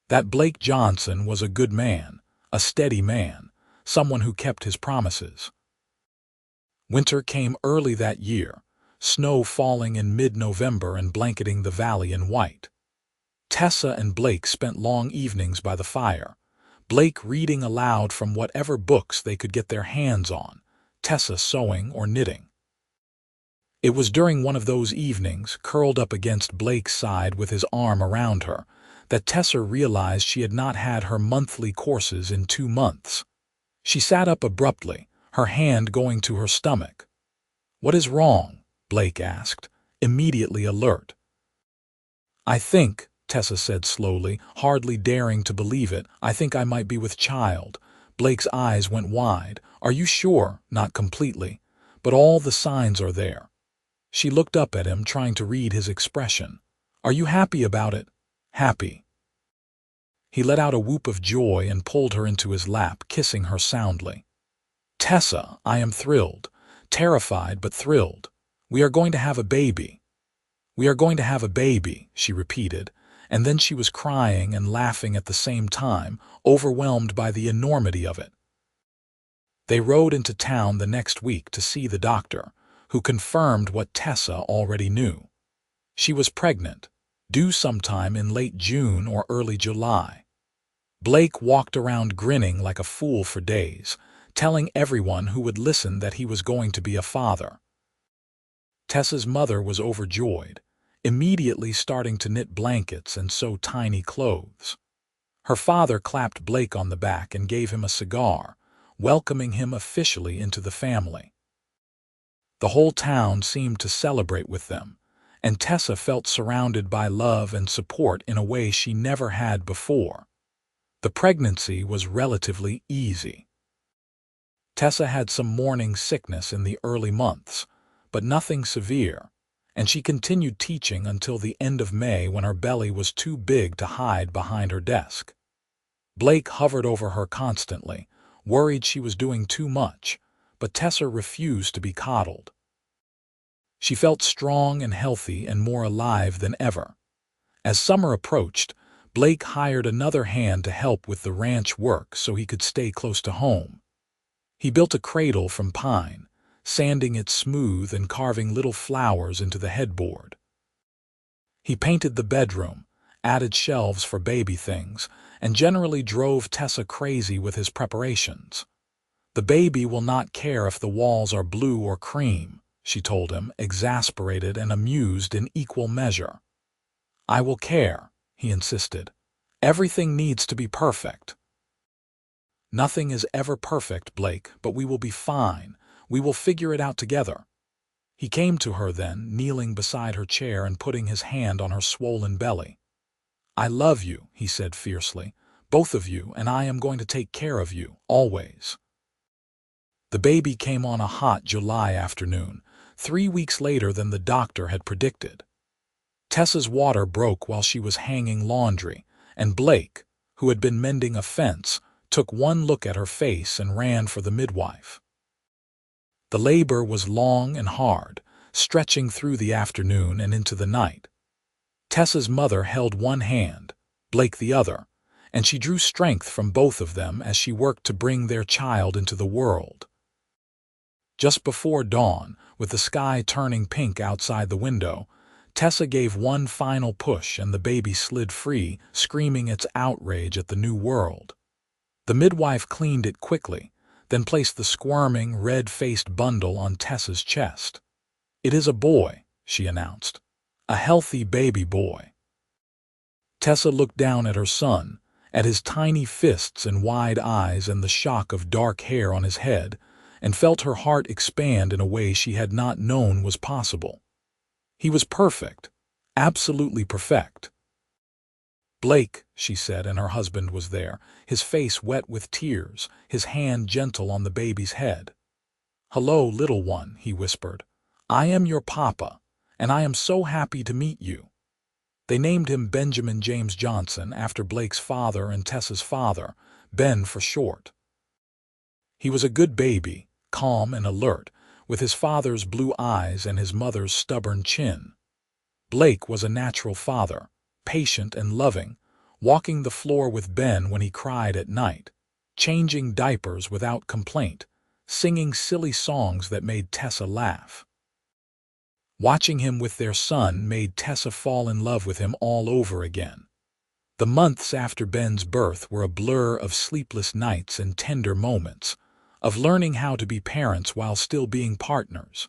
That Blake Johnson was a good man, a steady man, someone who kept his promises. Winter came early that year, snow falling in mid-November and blanketing the valley in white. Tessa and Blake spent long evenings by the fire, Blake reading aloud from whatever books they could get their hands on, Tessa sewing or knitting. It was during one of those evenings, curled up against Blake's side with his arm around her, that Tessa realized she had not had her monthly courses in 2 months. She sat up abruptly, her hand going to her stomach. "What is wrong?" Blake asked, immediately alert. "I think," Tessa said slowly, hardly daring to believe it, "I think I might be with child." Blake's eyes went wide. "Are you sure?" "Not completely, but all the signs are there." She looked up at him, trying to read his expression. "Are you happy about it?" "Happy." He let out a whoop of joy and pulled her into his lap, kissing her soundly. "Tessa, I am thrilled. Terrified, but thrilled. We are going to have a baby." "We are going to have a baby," she repeated, and then she was crying and laughing at the same time, overwhelmed by the enormity of it. They rode into town the next week to see the doctor, who confirmed what Tessa already knew. She was pregnant, due sometime in late June or early July. Blake walked around grinning like a fool for days, telling everyone who would listen that he was going to be a father. Tessa's mother was overjoyed, immediately starting to knit blankets and sew tiny clothes. Her father clapped Blake on the back and gave him a cigar, welcoming him officially into the family. The whole town seemed to celebrate with them, and Tessa felt surrounded by love and support in a way she never had before. The pregnancy was relatively easy. Tessa had some morning sickness in the early months, but nothing severe, and she continued teaching until the end of May when her belly was too big to hide behind her desk. Blake hovered over her constantly, worried she was doing too much, but Tessa refused to be coddled. She felt strong and healthy and more alive than ever. As summer approached, Blake hired another hand to help with the ranch work so he could stay close to home. He built a cradle from pine, sanding it smooth and carving little flowers into the headboard. He painted the bedroom, added shelves for baby things, and generally drove Tessa crazy with his preparations. "The baby will not care if the walls are blue or cream," she told him, exasperated and amused in equal measure. "I will care," he insisted. "Everything needs to be perfect." "Nothing is ever perfect, Blake, but we will be fine. We will figure it out together." He came to her then, kneeling beside her chair and putting his hand on her swollen belly. "I love you," he said fiercely, "both of you, and I am going to take care of you, always." The baby came on a hot July afternoon, 3 weeks later than the doctor had predicted. Tessa's water broke while she was hanging laundry, and Blake, who had been mending a fence, took one look at her face and ran for the midwife. The labor was long and hard, stretching through the afternoon and into the night. Tessa's mother held one hand, Blake the other, and she drew strength from both of them as she worked to bring their child into the world. Just before dawn, with the sky turning pink outside the window, Tessa gave one final push and the baby slid free, screaming its outrage at the new world. The midwife cleaned it quickly, then placed the squirming, red-faced bundle on Tessa's chest. "It is a boy," she announced. "A healthy baby boy." Tessa looked down at her son, at his tiny fists and wide eyes and the shock of dark hair on his head, and felt her heart expand in a way she had not known was possible. He was perfect, absolutely perfect. "Blake," she said, and her husband was there, his face wet with tears, his hand gentle on the baby's head. "Hello, little one," he whispered. "I am your papa, and I am so happy to meet you." They named him Benjamin James Johnson after Blake's father and Tessa's father, Ben for short. He was a good baby, calm and alert, with his father's blue eyes and his mother's stubborn chin. Blake was a natural father, patient and loving, walking the floor with Ben when he cried at night, changing diapers without complaint, singing silly songs that made Tessa laugh. Watching him with their son made Tessa fall in love with him all over again. The months after Ben's birth were a blur of sleepless nights and tender moments, of learning how to be parents while still being partners.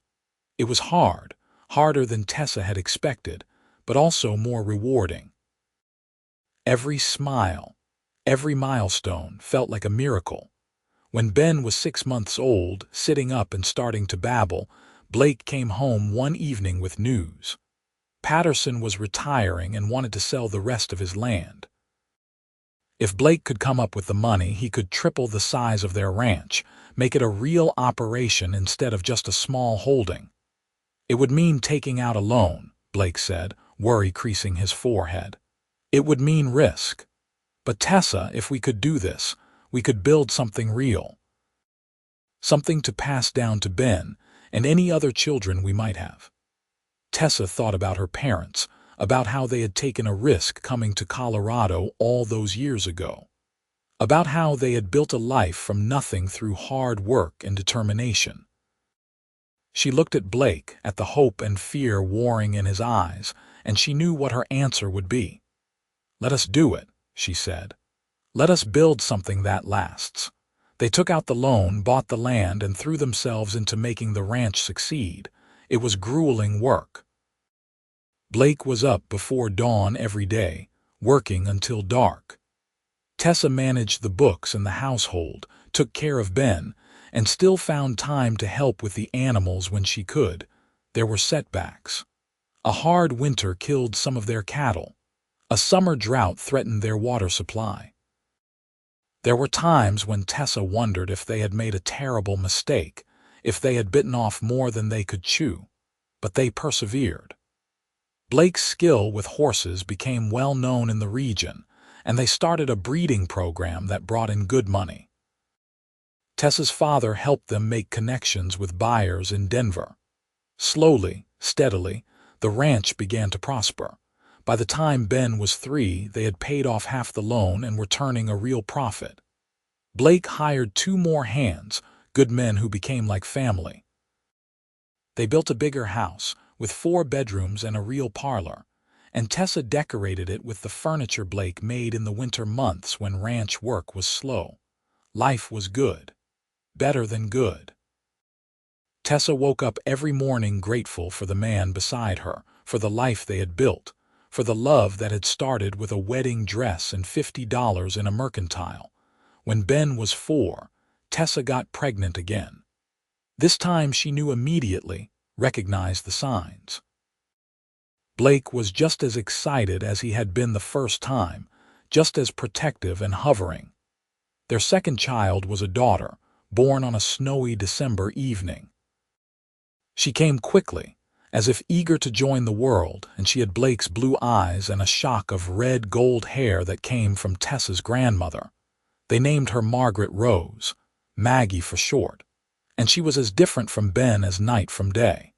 It was hard, harder than Tessa had expected, but also more rewarding. Every smile, every milestone felt like a miracle. When Ben was 6 months old, sitting up and starting to babble, Blake came home one evening with news. Patterson was retiring and wanted to sell the rest of his land. If Blake could come up with the money, he could triple the size of their ranch, make it a real operation instead of just a small holding. It would mean taking out a loan, Blake said, worry creasing his forehead. It would mean risk. But Tessa, if we could do this, we could build something real. Something to pass down to Ben and any other children we might have. Tessa thought about her parents, about how they had taken a risk coming to Colorado all those years ago, about how they had built a life from nothing through hard work and determination. She looked at Blake, at the hope and fear warring in his eyes, and she knew what her answer would be. "Let us do it," she said. "Let us build something that lasts." They took out the loan, bought the land, and threw themselves into making the ranch succeed. It was grueling work. Blake was up before dawn every day, working until dark. Tessa managed the books and the household, took care of Ben, and still found time to help with the animals when she could. There were setbacks. A hard winter killed some of their cattle. A summer drought threatened their water supply. There were times when Tessa wondered if they had made a terrible mistake, if they had bitten off more than they could chew. But they persevered. Blake's skill with horses became well known in the region, and they started a breeding program that brought in good money. Tessa's father helped them make connections with buyers in Denver. Slowly, steadily, the ranch began to prosper. By the time Ben was 3, they had paid off half the loan and were turning a real profit. Blake hired 2 more hands, good men who became like family. They built a bigger house, with 4 bedrooms and a real parlor, and Tessa decorated it with the furniture Blake made in the winter months when ranch work was slow. Life was good. Better than good. Tessa woke up every morning grateful for the man beside her, for the life they had built, for the love that had started with a wedding dress and $50 in a mercantile. When Ben was 4, Tessa got pregnant again. This time she knew immediately, recognized the signs. Blake was just as excited as he had been the first time, just as protective and hovering. Their second child was a daughter, born on a snowy December evening. She came quickly, as if eager to join the world, and she had Blake's blue eyes and a shock of red gold hair that came from Tessa's grandmother. They named her Margaret Rose, Maggie for short, and she was as different from Ben as night from day.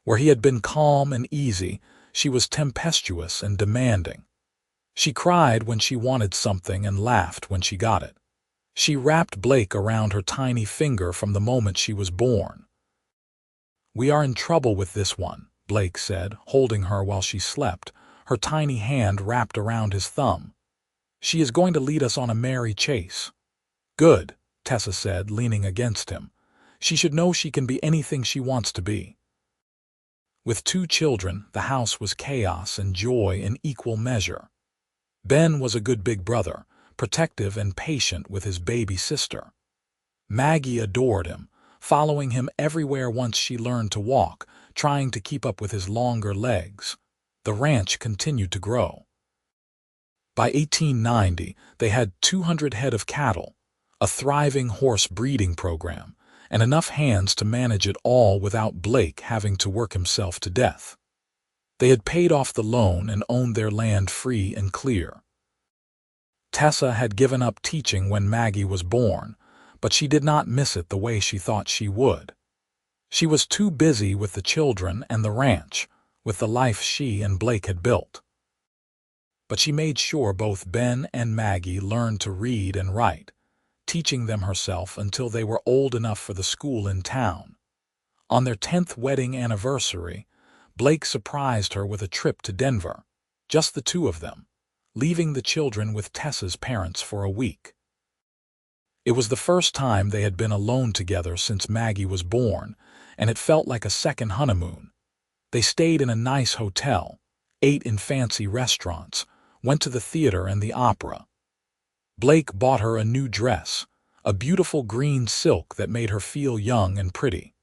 Where he had been calm and easy, she was tempestuous and demanding. She cried when she wanted something and laughed when she got it. She wrapped Blake around her tiny finger from the moment she was born. "We are in trouble with this one," Blake said, holding her while she slept, her tiny hand wrapped around his thumb. "She is going to lead us on a merry chase." "Good," Tessa said, leaning against him. "She should know she can be anything she wants to be." With 2 children, the house was chaos and joy in equal measure. Ben was a good big brother, protective and patient with his baby sister. Maggie adored him, following him everywhere once she learned to walk, trying to keep up with his longer legs. The ranch continued to grow. By 1890, they had 200 head of cattle, a thriving horse breeding program, and enough hands to manage it all without Blake having to work himself to death. They had paid off the loan and owned their land free and clear. Tessa had given up teaching when Maggie was born, but she did not miss it the way she thought she would. She was too busy with the children and the ranch, with the life she and Blake had built. But she made sure both Ben and Maggie learned to read and write, teaching them herself until they were old enough for the school in town. On their 10th wedding anniversary, Blake surprised her with a trip to Denver, just the 2 of them, leaving the children with Tessa's parents for a week. It was the first time they had been alone together since Maggie was born, and it felt like a second honeymoon. They stayed in a nice hotel, ate in fancy restaurants, went to the theater and the opera. Blake bought her a new dress, a beautiful green silk that made her feel young and pretty.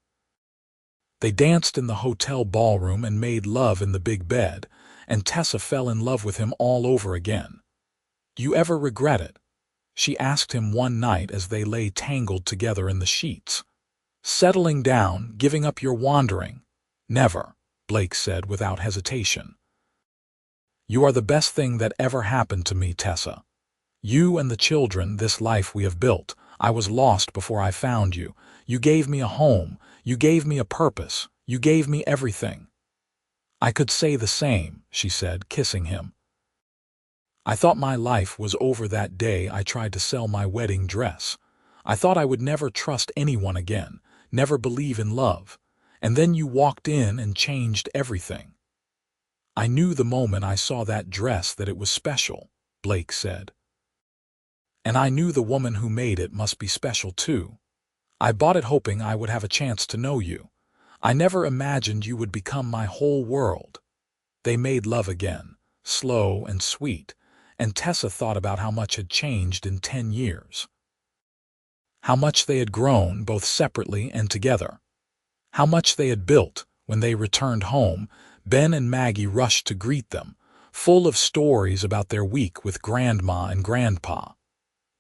They danced in the hotel ballroom and made love in the big bed, and Tessa fell in love with him all over again. "Do you ever regret it?" she asked him one night as they lay tangled together in the sheets. "Settling down, giving up your wandering?" "Never," Blake said without hesitation. "You are the best thing that ever happened to me, Tessa. You and the children, this life we have built. I was lost before I found you. You gave me a home. You gave me a purpose. You gave me everything." "I could say the same," she said, kissing him. "I thought my life was over that day I tried to sell my wedding dress. I thought I would never trust anyone again, never believe in love. And then you walked in and changed everything." "I knew the moment I saw that dress that it was special," Blake said. "And I knew the woman who made it must be special too. I bought it hoping I would have a chance to know you. I never imagined you would become my whole world." They made love again, slow and sweet, and Tessa thought about how much had changed in 10 years. How much they had grown, both separately and together. How much they had built. When they returned home, Ben and Maggie rushed to greet them, full of stories about their week with Grandma and Grandpa.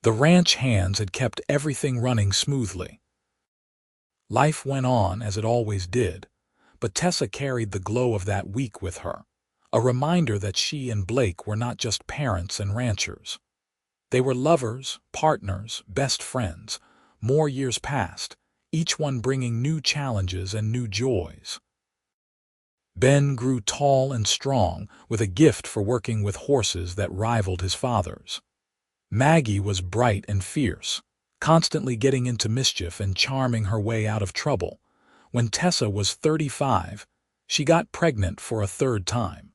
The ranch hands had kept everything running smoothly. Life went on as it always did, but Tessa carried the glow of that week with her, a reminder that she and Blake were not just parents and ranchers. They were lovers, partners, best friends. More years passed, each one bringing new challenges and new joys. Ben grew tall and strong, with a gift for working with horses that rivaled his father's. Maggie was bright and fierce, constantly getting into mischief and charming her way out of trouble. When Tessa was 35, she got pregnant for a third time.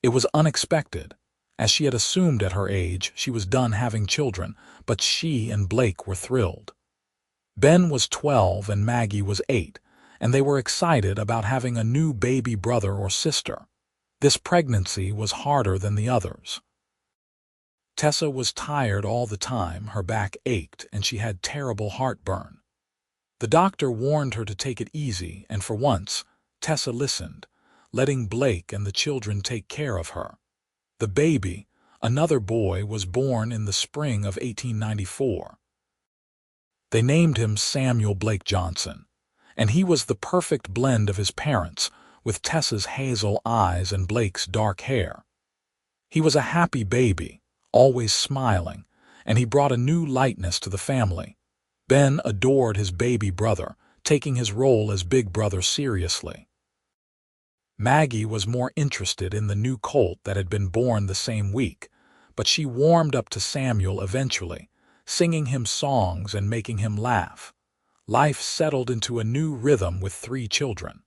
It was unexpected, as she had assumed at her age she was done having children, but she and Blake were thrilled. Ben was 12 and Maggie was 8, and they were excited about having a new baby brother or sister. This pregnancy was harder than the others. Tessa was tired all the time, her back ached, and she had terrible heartburn. The doctor warned her to take it easy, and for once, Tessa listened, letting Blake and the children take care of her. The baby, another boy, was born in the spring of 1894. They named him Samuel Blake Johnson, and he was the perfect blend of his parents, with Tessa's hazel eyes and Blake's dark hair. He was a happy baby, always smiling, and he brought a new lightness to the family. Ben adored his baby brother, taking his role as big brother seriously. Maggie was more interested in the new colt that had been born the same week, but she warmed up to Samuel eventually, singing him songs and making him laugh. Life settled into a new rhythm with 3 children.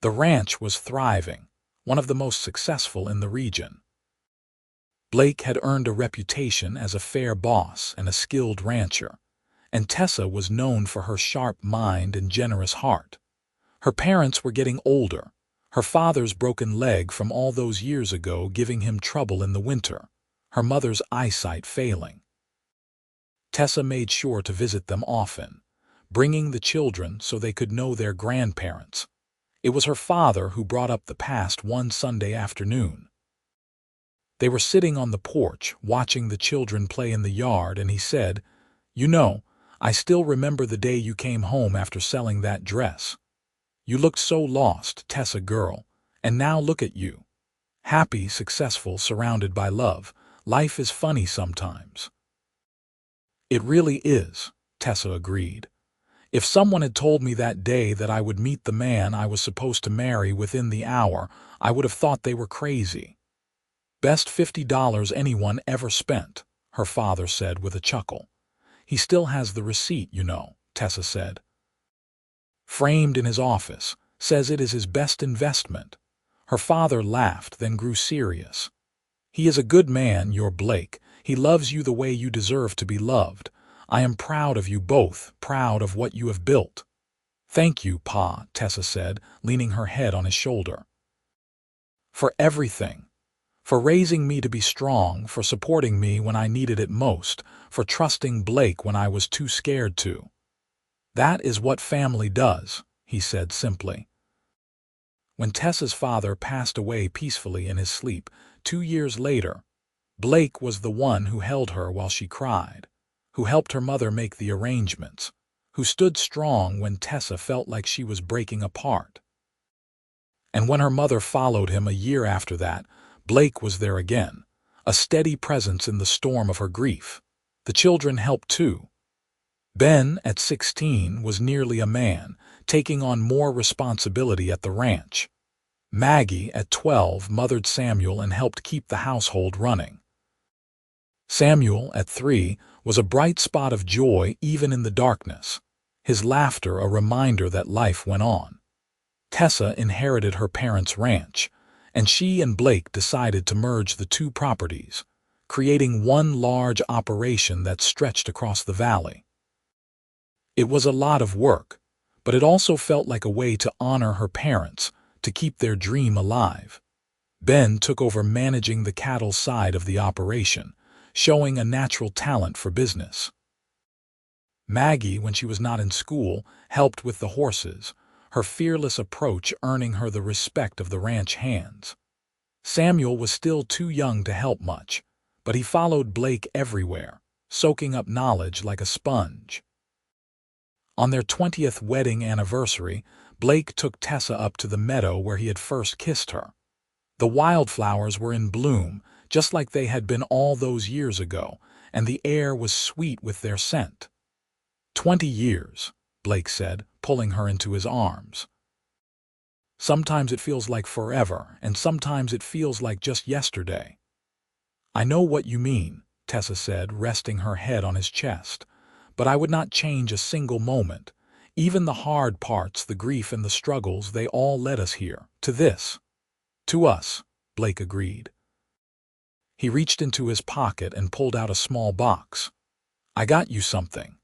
The ranch was thriving, one of the most successful in the region. Blake had earned a reputation as a fair boss and a skilled rancher, and Tessa was known for her sharp mind and generous heart. Her parents were getting older, her father's broken leg from all those years ago giving him trouble in the winter, her mother's eyesight failing. Tessa made sure to visit them often, bringing the children so they could know their grandparents. It was her father who brought up the past one Sunday afternoon. They were sitting on the porch, watching the children play in the yard, and he said, "You know, I still remember the day you came home after selling that dress. You looked so lost, Tessa girl, and now look at you. Happy, successful, surrounded by love. Life is funny sometimes." "It really is," Tessa agreed. "If someone had told me that day that I would meet the man I was supposed to marry within the hour, I would have thought they were crazy." "Best $50 anyone ever spent," her father said with a chuckle. "He still has the receipt, you know," Tessa said. "Framed in his office, says it is his best investment." Her father laughed, then grew serious. "He is a good man, your Blake. He loves you the way you deserve to be loved. I am proud of you both, proud of what you have built." "Thank you, Pa," Tessa said, leaning her head on his shoulder. "For everything. for raising me to be strong, for supporting me when I needed it most, for trusting Blake when I was too scared to. That is what family does, he said simply. When Tessa's father passed away peacefully in his sleep 2 years later, Blake was the one who held her while she cried, who helped her mother make the arrangements, who stood strong when Tessa felt like she was breaking apart. And when her mother followed him a year after that, Blake was there again, a steady presence in the storm of her grief. The children helped too. Ben, at 16, was nearly a man, taking on more responsibility at the ranch. Maggie, at 12, mothered Samuel and helped keep the household running. Samuel, at 3, was a bright spot of joy even in the darkness, his laughter a reminder that life went on. Tessa inherited her parents' ranch, and she and Blake decided to merge the two properties, creating one large operation that stretched across the valley. It was a lot of work, but it also felt like a way to honor her parents, to keep their dream alive. Ben took over managing the cattle side of the operation, showing a natural talent for business. Maggie, when she was not in school, helped with the horses, her fearless approach earning her the respect of the ranch hands. Samuel was still too young to help much, but he followed Blake everywhere, soaking up knowledge like a sponge. On their 20th wedding anniversary, Blake took Tessa up to the meadow where he had first kissed her. The wildflowers were in bloom, just like they had been all those years ago, and the air was sweet with their scent. 20 years, Blake said, pulling her into his arms. Sometimes it feels like forever, and sometimes it feels like just yesterday. I know what you mean, Tessa said, resting her head on his chest, but I would not change a single moment. Even the hard parts, the grief and the struggles, they all led us here, to this. To us, Blake agreed. He reached into his pocket and pulled out a small box. I got you something.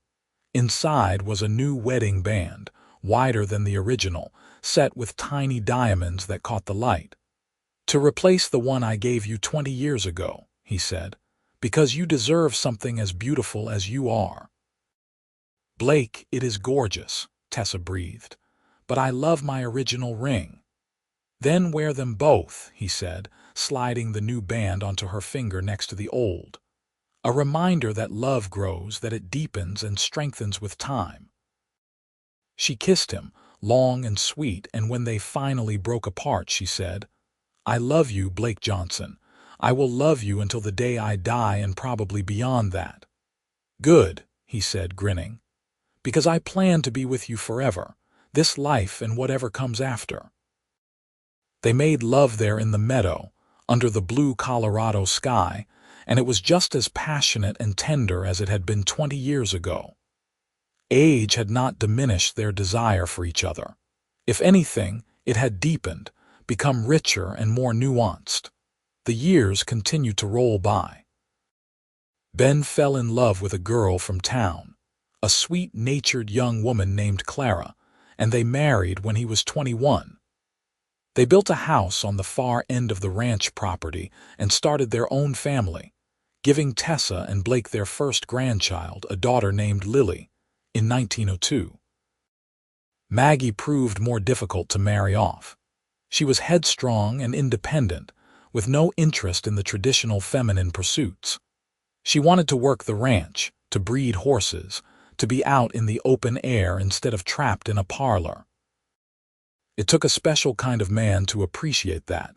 Inside was a new wedding band, wider than the original, set with tiny diamonds that caught the light. To replace the one I gave you 20 years ago, he said, because you deserve something as beautiful as you are. Blake, it is gorgeous, Tessa breathed, but I love my original ring. Then wear them both, he said, sliding the new band onto her finger next to the old. A reminder that love grows, that it deepens and strengthens with time. She kissed him, long and sweet, and when they finally broke apart, she said, I love you, Blake Johnson. I will love you until the day I die and probably beyond that. Good, he said, grinning, because I plan to be with you forever, this life and whatever comes after. They made love there in the meadow, under the blue Colorado sky, and it was just as passionate and tender as it had been 20 years ago. Age had not diminished their desire for each other. If anything, it had deepened, become richer and more nuanced. The years continued to roll by. Ben fell in love with a girl from town, a sweet-natured young woman named Clara, and they married when he was 21. They built a house on the far end of the ranch property and started their own family, giving Tessa and Blake their first grandchild, a daughter named Lily, in 1902. Maggie proved more difficult to marry off. She was headstrong and independent, with no interest in the traditional feminine pursuits. She wanted to work the ranch, to breed horses, to be out in the open air instead of trapped in a parlor. It took a special kind of man to appreciate that,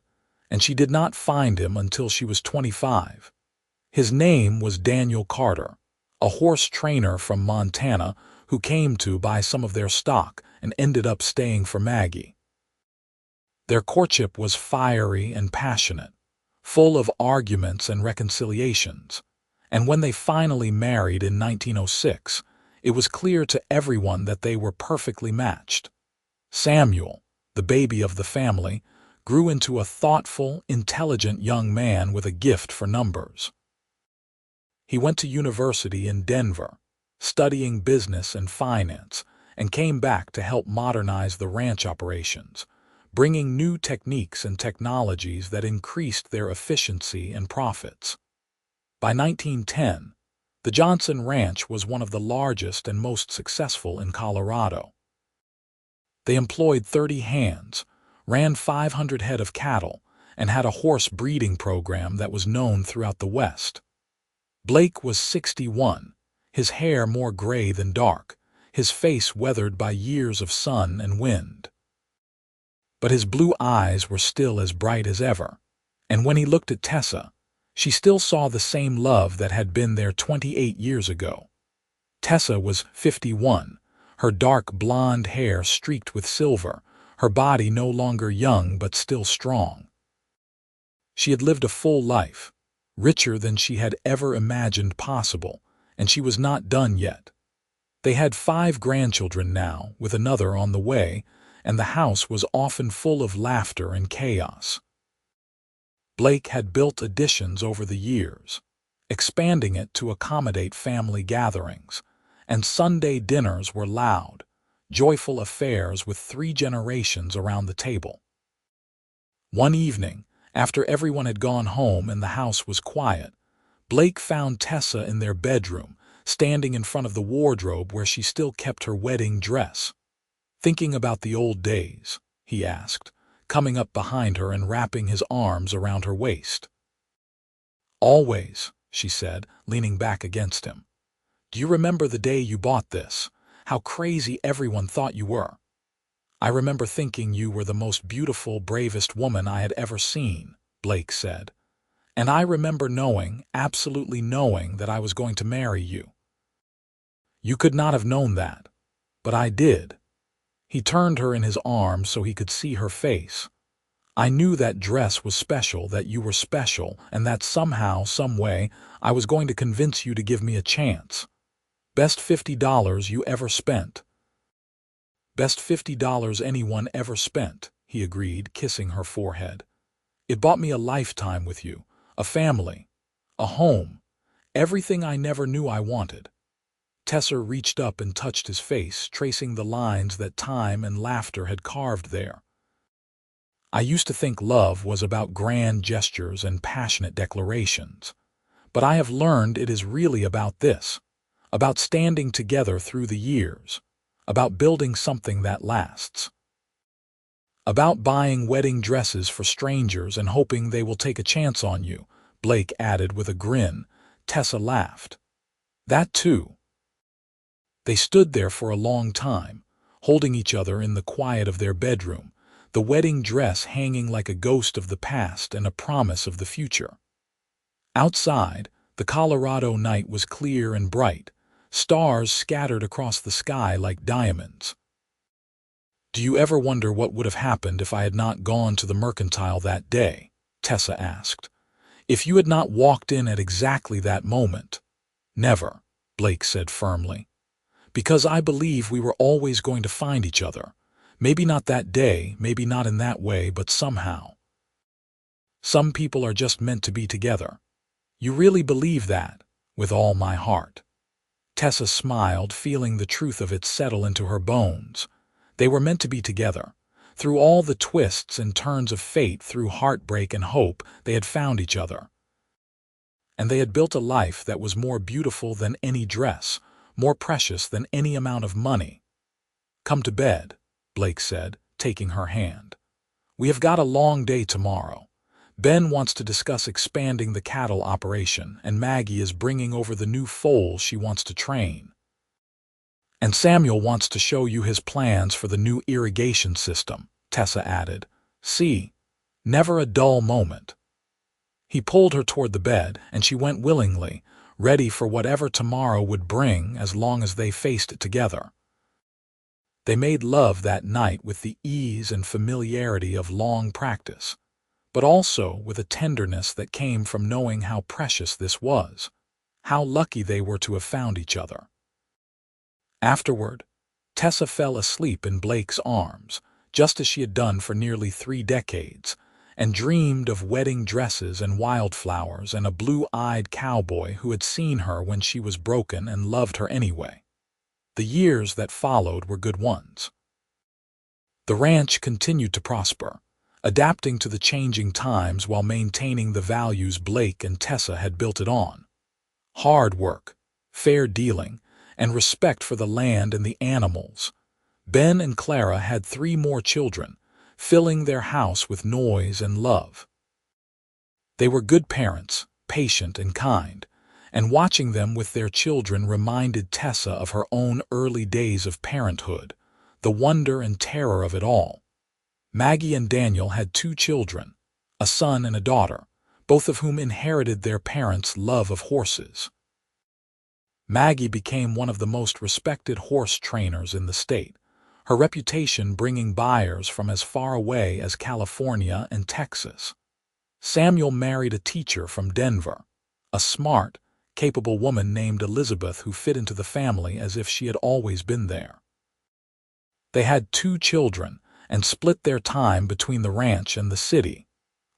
and she did not find him until she was 25. His name was Daniel Carter, a horse trainer from Montana who came to buy some of their stock and ended up staying for Maggie. Their courtship was fiery and passionate, full of arguments and reconciliations, and when they finally married in 1906, it was clear to everyone that they were perfectly matched. Samuel, the baby of the family, grew into a thoughtful, intelligent young man with a gift for numbers. He went to university in Denver, studying business and finance, and came back to help modernize the ranch operations, bringing new techniques and technologies that increased their efficiency and profits. By 1910, the Johnson Ranch was one of the largest and most successful in Colorado. They employed 30 hands, ran 500 head of cattle, and had a horse breeding program that was known throughout the West. Blake was 61, his hair more gray than dark, his face weathered by years of sun and wind. But his blue eyes were still as bright as ever, and when he looked at Tessa, she still saw the same love that had been there 28 years ago. Tessa was 51, her dark blonde hair streaked with silver, her body no longer young but still strong. She had lived a full life, richer than she had ever imagined possible, and she was not done yet. They had 5 grandchildren now, with another on the way, and the house was often full of laughter and chaos. Blake had built additions over the years, expanding it to accommodate family gatherings, and Sunday dinners were loud, joyful affairs with 3 generations around the table. One evening, after everyone had gone home and the house was quiet, Blake found Tessa in their bedroom, standing in front of the wardrobe where she still kept her wedding dress. "Thinking about the old days?" he asked, coming up behind her and wrapping his arms around her waist. "Always," she said, leaning back against him. "Do you remember the day you bought this? How crazy everyone thought you were. I remember thinking you were the most beautiful, bravest woman I had ever seen," Blake said. "And I remember knowing, absolutely knowing, that I was going to marry you. You could not have known that, but I did." He turned her in his arms so he could see her face. "I knew that dress was special, that you were special, and that somehow, some way, I was going to convince you to give me a chance. Best $50 you ever spent." "Best $50 anyone ever spent," he agreed, kissing her forehead. "It bought me a lifetime with you, a family, a home, everything I never knew I wanted." Tessa reached up and touched his face, tracing the lines that time and laughter had carved there. "I used to think love was about grand gestures and passionate declarations, but I have learned it is really about this, about standing together through the years, about building something that lasts. About buying wedding dresses for strangers and hoping they will take a chance on you," Blake added with a grin. Tessa laughed. "That too." They stood there for a long time, holding each other in the quiet of their bedroom, the wedding dress hanging like a ghost of the past and a promise of the future. Outside, the Colorado night was clear and bright, stars scattered across the sky like diamonds. "Do you ever wonder what would have happened if I had not gone to the mercantile that day?" Tessa asked. "If you had not walked in at exactly that moment?" "Never," Blake said firmly. "Because I believe we were always going to find each other. Maybe not that day, maybe not in that way, but somehow. Some people are just meant to be together." "You really believe that?" "With all my heart." Tessa smiled, feeling the truth of it settle into her bones. They were meant to be together. Through all the twists and turns of fate, through heartbreak and hope, they had found each other. And they had built a life that was more beautiful than any dress, more precious than any amount of money. "Come to bed," Blake said, taking her hand. "We have got a long day tomorrow. Ben wants to discuss expanding the cattle operation, and Maggie is bringing over the new foals she wants to train. And Samuel wants to show you his plans for the new irrigation system," Tessa added. "See, never a dull moment." He pulled her toward the bed, and she went willingly, ready for whatever tomorrow would bring as long as they faced it together. They made love that night with the ease and familiarity of long practice, but also with a tenderness that came from knowing how precious this was, how lucky they were to have found each other. Afterward, Tessa fell asleep in Blake's arms, just as she had done for nearly 3 decades, and dreamed of wedding dresses and wildflowers and a blue-eyed cowboy who had seen her when she was broken and loved her anyway. The years that followed were good ones. The ranch continued to prosper, adapting to the changing times while maintaining the values Blake and Tessa had built it on: hard work, fair dealing, and respect for the land and the animals. Ben and Clara had 3 more children, filling their house with noise and love. They were good parents, patient and kind, and watching them with their children reminded Tessa of her own early days of parenthood, the wonder and terror of it all. Maggie and Daniel had 2 children, a son and a daughter, both of whom inherited their parents' love of horses. Maggie became one of the most respected horse trainers in the state, her reputation bringing buyers from as far away as California and Texas. Samuel married a teacher from Denver, a smart, capable woman named Elizabeth who fit into the family as if she had always been there. They had 2 children and split their time between the ranch and the city,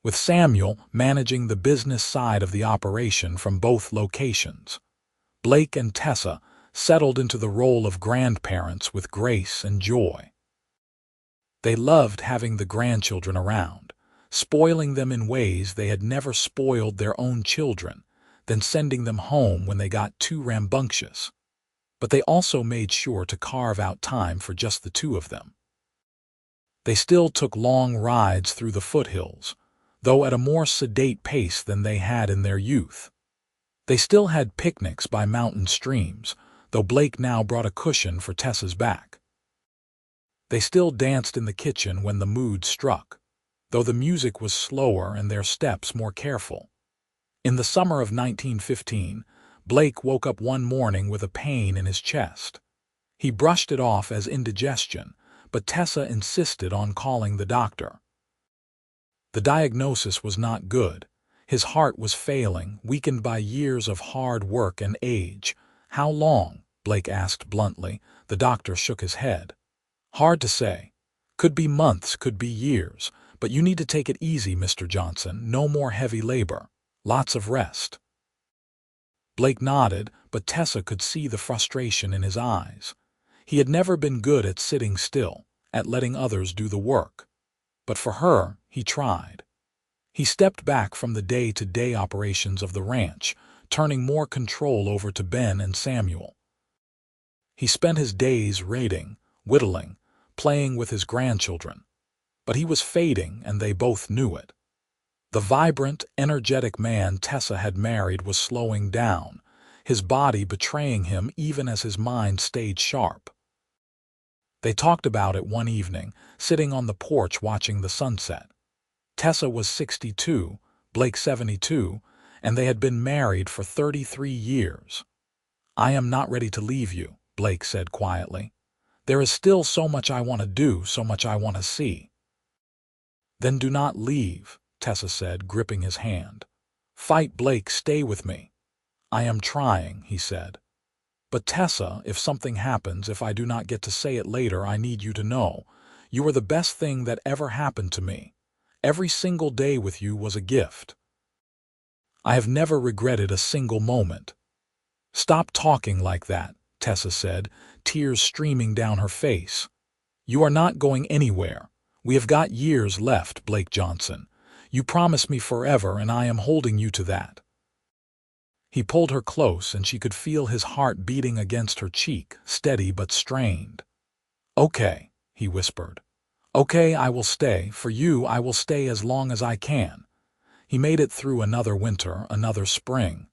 with Samuel managing the business side of the operation from both locations. Blake and Tessa settled into the role of grandparents with grace and joy. They loved having the grandchildren around, spoiling them in ways they had never spoiled their own children, then sending them home when they got too rambunctious. But they also made sure to carve out time for just the 2 of them. They still took long rides through the foothills, though at a more sedate pace than they had in their youth. They still had picnics by mountain streams, though Blake now brought a cushion for Tessa's back. They still danced in the kitchen when the mood struck, though the music was slower and their steps more careful. In the summer of 1915, Blake woke up one morning with a pain in his chest. He brushed it off as indigestion, but Tessa insisted on calling the doctor. The diagnosis was not good. His heart was failing, weakened by years of hard work and age. "How long?" Blake asked bluntly. The doctor shook his head. "Hard to say. Could be months, could be years. But you need to take it easy, Mr. Johnson. No more heavy labor. Lots of rest." Blake nodded, but Tessa could see the frustration in his eyes. He had never been good at sitting still, at letting others do the work. But for her, he tried. He stepped back from the day-to-day operations of the ranch, turning more control over to Ben and Samuel. He spent his days raiding, whittling, playing with his grandchildren. But he was fading, and they both knew it. The vibrant, energetic man Tessa had married was slowing down, his body betraying him even as his mind stayed sharp. They talked about it one evening, sitting on the porch watching the sunset. Tessa was 62, Blake 72, and they had been married for 33 years. "I am not ready to leave you," Blake said quietly. "There is still so much I want to do, so much I want to see." "Then do not leave," Tessa said, gripping his hand. "Fight, Blake, stay with me." "I am trying," he said. "But Tessa, if something happens, if I do not get to say it later, I need you to know. You are the best thing that ever happened to me. Every single day with you was a gift. I have never regretted a single moment." "Stop talking like that," Tessa said, tears streaming down her face. "You are not going anywhere. We have got years left, Blake Johnson. You promised me forever, and I am holding you to that." He pulled her close, and she could feel his heart beating against her cheek, steady but strained. "Okay," he whispered. "Okay, I will stay. For you, I will stay as long as I can." He made it through another winter, another spring.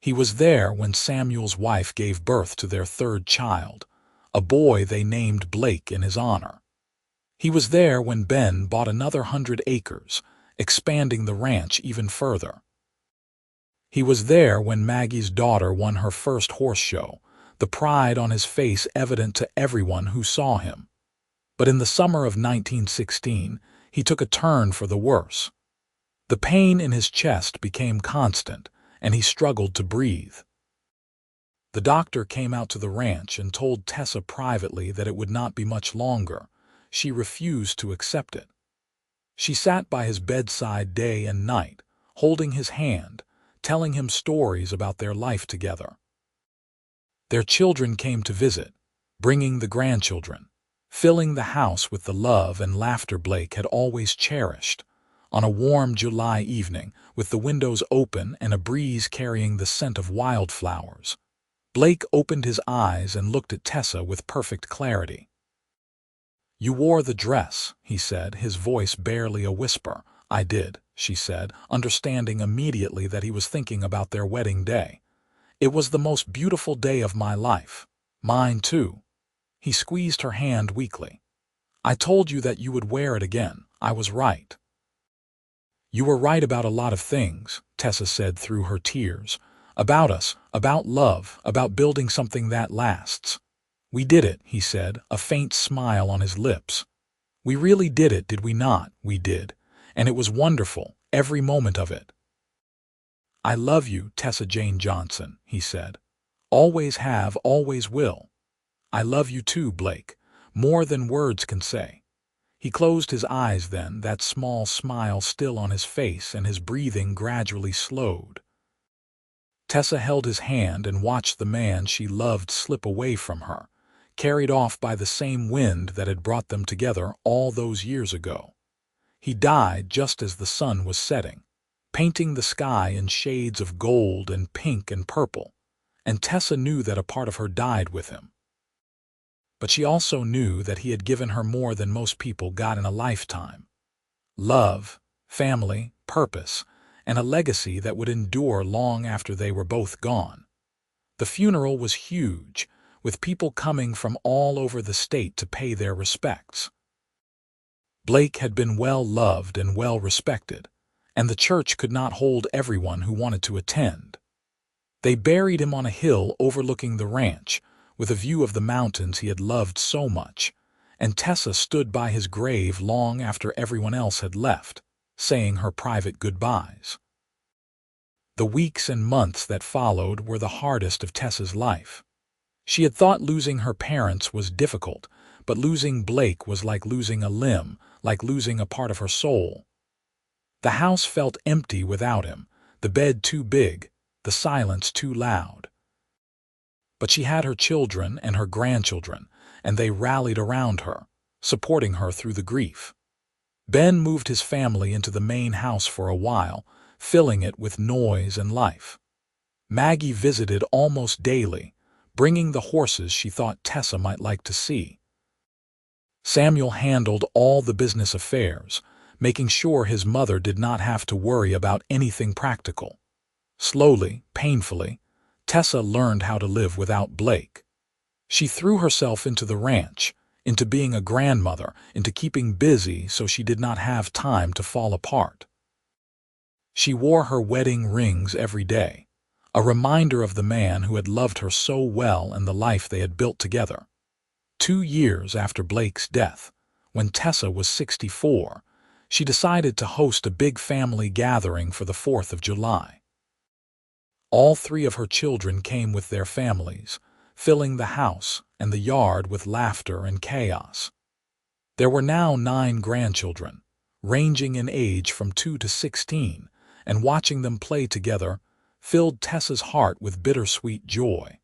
He was there when Samuel's wife gave birth to their 3rd child, a boy they named Blake in his honor. He was there when Ben bought another 100 acres, expanding the ranch even further. He was there when Maggie's daughter won her first horse show, the pride on his face evident to everyone who saw him. But in the summer of 1916, he took a turn for the worse. The pain in his chest became constant, and he struggled to breathe. The doctor came out to the ranch and told Tessa privately that it would not be much longer. She refused to accept it. She sat by his bedside day and night, holding his hand, telling him stories about their life together. Their children came to visit, bringing the grandchildren. filling the house with the love and laughter Blake had always cherished. On a warm July evening, with the windows open and a breeze carrying the scent of wildflowers, Blake opened his eyes and looked at Tessa with perfect clarity. "You wore the dress," he said, his voice barely a whisper. "I did," she said, understanding immediately that he was thinking about their wedding day. "It was the most beautiful day of my life. Mine, too." He squeezed her hand weakly. "I told you that you would wear it again. I was right." "You were right about a lot of things," Tessa said through her tears. "About us, about love, about building something that lasts." "We did it," he said, a faint smile on his lips. "We really did it, did we not? We did. And it was wonderful, every moment of it." "I love you, Tessa Jane Johnson," he said. "Always have, always will." "I love you too, Blake, more than words can say." He closed his eyes then, that small smile still on his face, and his breathing gradually slowed. Tessa held his hand and watched the man she loved slip away from her, carried off by the same wind that had brought them together all those years ago. He died just as the sun was setting, painting the sky in shades of gold and pink and purple, and Tessa knew that a part of her died with him. But she also knew that he had given her more than most people got in a lifetime: love, family, purpose, and a legacy that would endure long after they were both gone. The funeral was huge, with people coming from all over the state to pay their respects. Blake had been well loved and well respected, and the church could not hold everyone who wanted to attend. They buried him on a hill overlooking the ranch, with a view of the mountains he had loved so much, and Tessa stood by his grave long after everyone else had left, saying her private goodbyes. The weeks and months that followed were the hardest of Tessa's life. She had thought losing her parents was difficult, but losing Blake was like losing a limb, like losing a part of her soul. The house felt empty without him, the bed too big, the silence too loud. But she had her children and her grandchildren, and they rallied around her, supporting her through the grief. Ben moved his family into the main house for a while, filling it with noise and life. Maggie visited almost daily, bringing the horses she thought Tessa might like to see. Samuel handled all the business affairs, making sure his mother did not have to worry about anything practical. Slowly, painfully, Tessa learned how to live without Blake. She threw herself into the ranch, into being a grandmother, into keeping busy so she did not have time to fall apart. She wore her wedding rings every day, a reminder of the man who had loved her so well and the life they had built together. 2 years after Blake's death, when Tessa was 64, she decided to host a big family gathering for the 4th of July. All 3 of her children came with their families, filling the house and the yard with laughter and chaos. There were now 9 grandchildren, ranging in age from 2 to 16, and watching them play together filled Tessa's heart with bittersweet joy.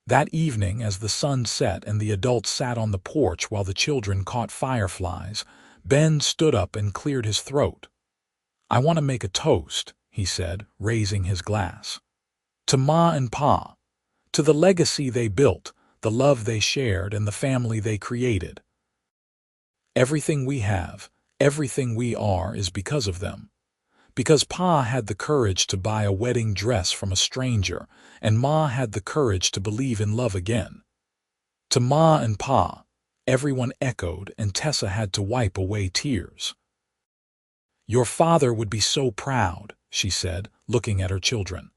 That evening, as the sun set and the adults sat on the porch while the children caught fireflies, Ben stood up and cleared his throat. "I want to make a toast," he said, raising his glass. "To Ma and Pa. To the legacy they built, the love they shared, and the family they created. Everything we have, everything we are, is because of them. Because Pa had the courage to buy a wedding dress from a stranger, and Ma had the courage to believe in love again." To Ma and Pa, everyone echoed, and Tessa had to wipe away tears. "Your father would be so proud," she said, looking at her children.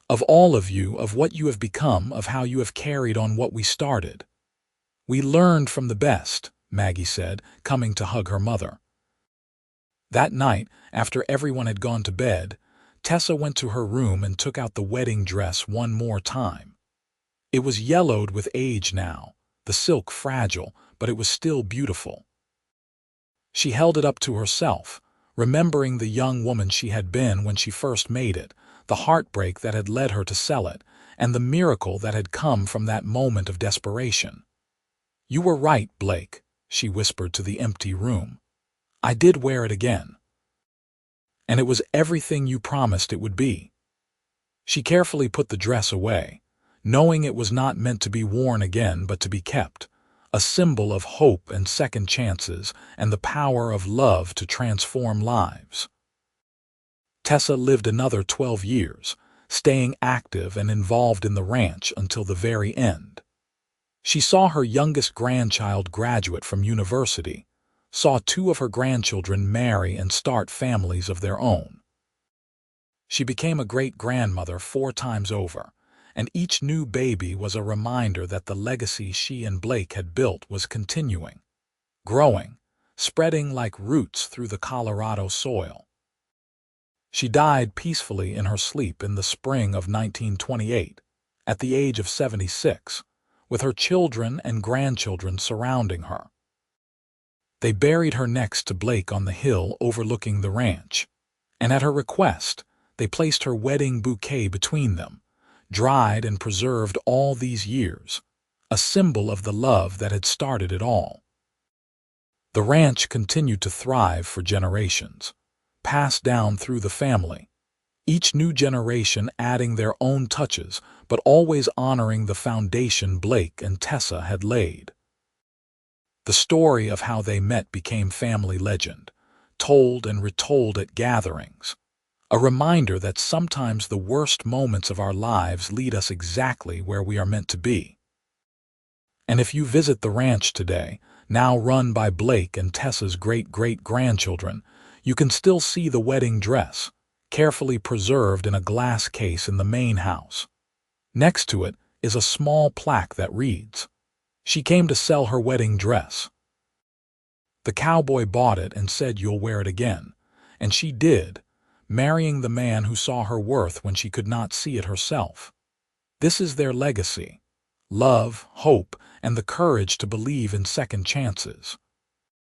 "Of all of you, of what you have become, of how you have carried on what we started." "We learned from the best," Maggie said, coming to hug her mother. That night, after everyone had gone to bed, Tessa went to her room and took out the wedding dress one more time. It was yellowed with age now, the silk fragile, but it was still beautiful. She held it up to herself, remembering the young woman she had been when she first made it, the heartbreak that had led her to sell it, and the miracle that had come from that moment of desperation. "You were right, Blake," she whispered to the empty room. "I did wear it again. And it was everything you promised it would be." She carefully put the dress away, knowing it was not meant to be worn again but to be kept, a symbol of hope and second chances and the power of love to transform lives. Tessa lived another 12 years, staying active and involved in the ranch until the very end. She saw her youngest grandchild graduate from university, saw 2 of her grandchildren marry and start families of their own. She became a great-grandmother 4 times over, and each new baby was a reminder that the legacy she and Blake had built was continuing, growing, spreading like roots through the Colorado soil. She died peacefully in her sleep in the spring of 1928, at the age of 76, with her children and grandchildren surrounding her. They buried her next to Blake on the hill overlooking the ranch, and at her request, they placed her wedding bouquet between them, dried and preserved all these years, a symbol of the love that had started it all. The ranch continued to thrive for generations, passed down through the family, each new generation adding their own touches, but always honoring the foundation Blake and Tessa had laid. The story of how they met became family legend, told and retold at gatherings, a reminder that sometimes the worst moments of our lives lead us exactly where we are meant to be. And if you visit the ranch today, now run by Blake and Tessa's great-great-grandchildren, you can still see the wedding dress, carefully preserved in a glass case in the main house. Next to it is a small plaque that reads, "She came to sell her wedding dress. The cowboy bought it and said you'll wear it again." And she did, marrying the man who saw her worth when she could not see it herself. This is their legacy: love, hope, and the courage to believe in second chances.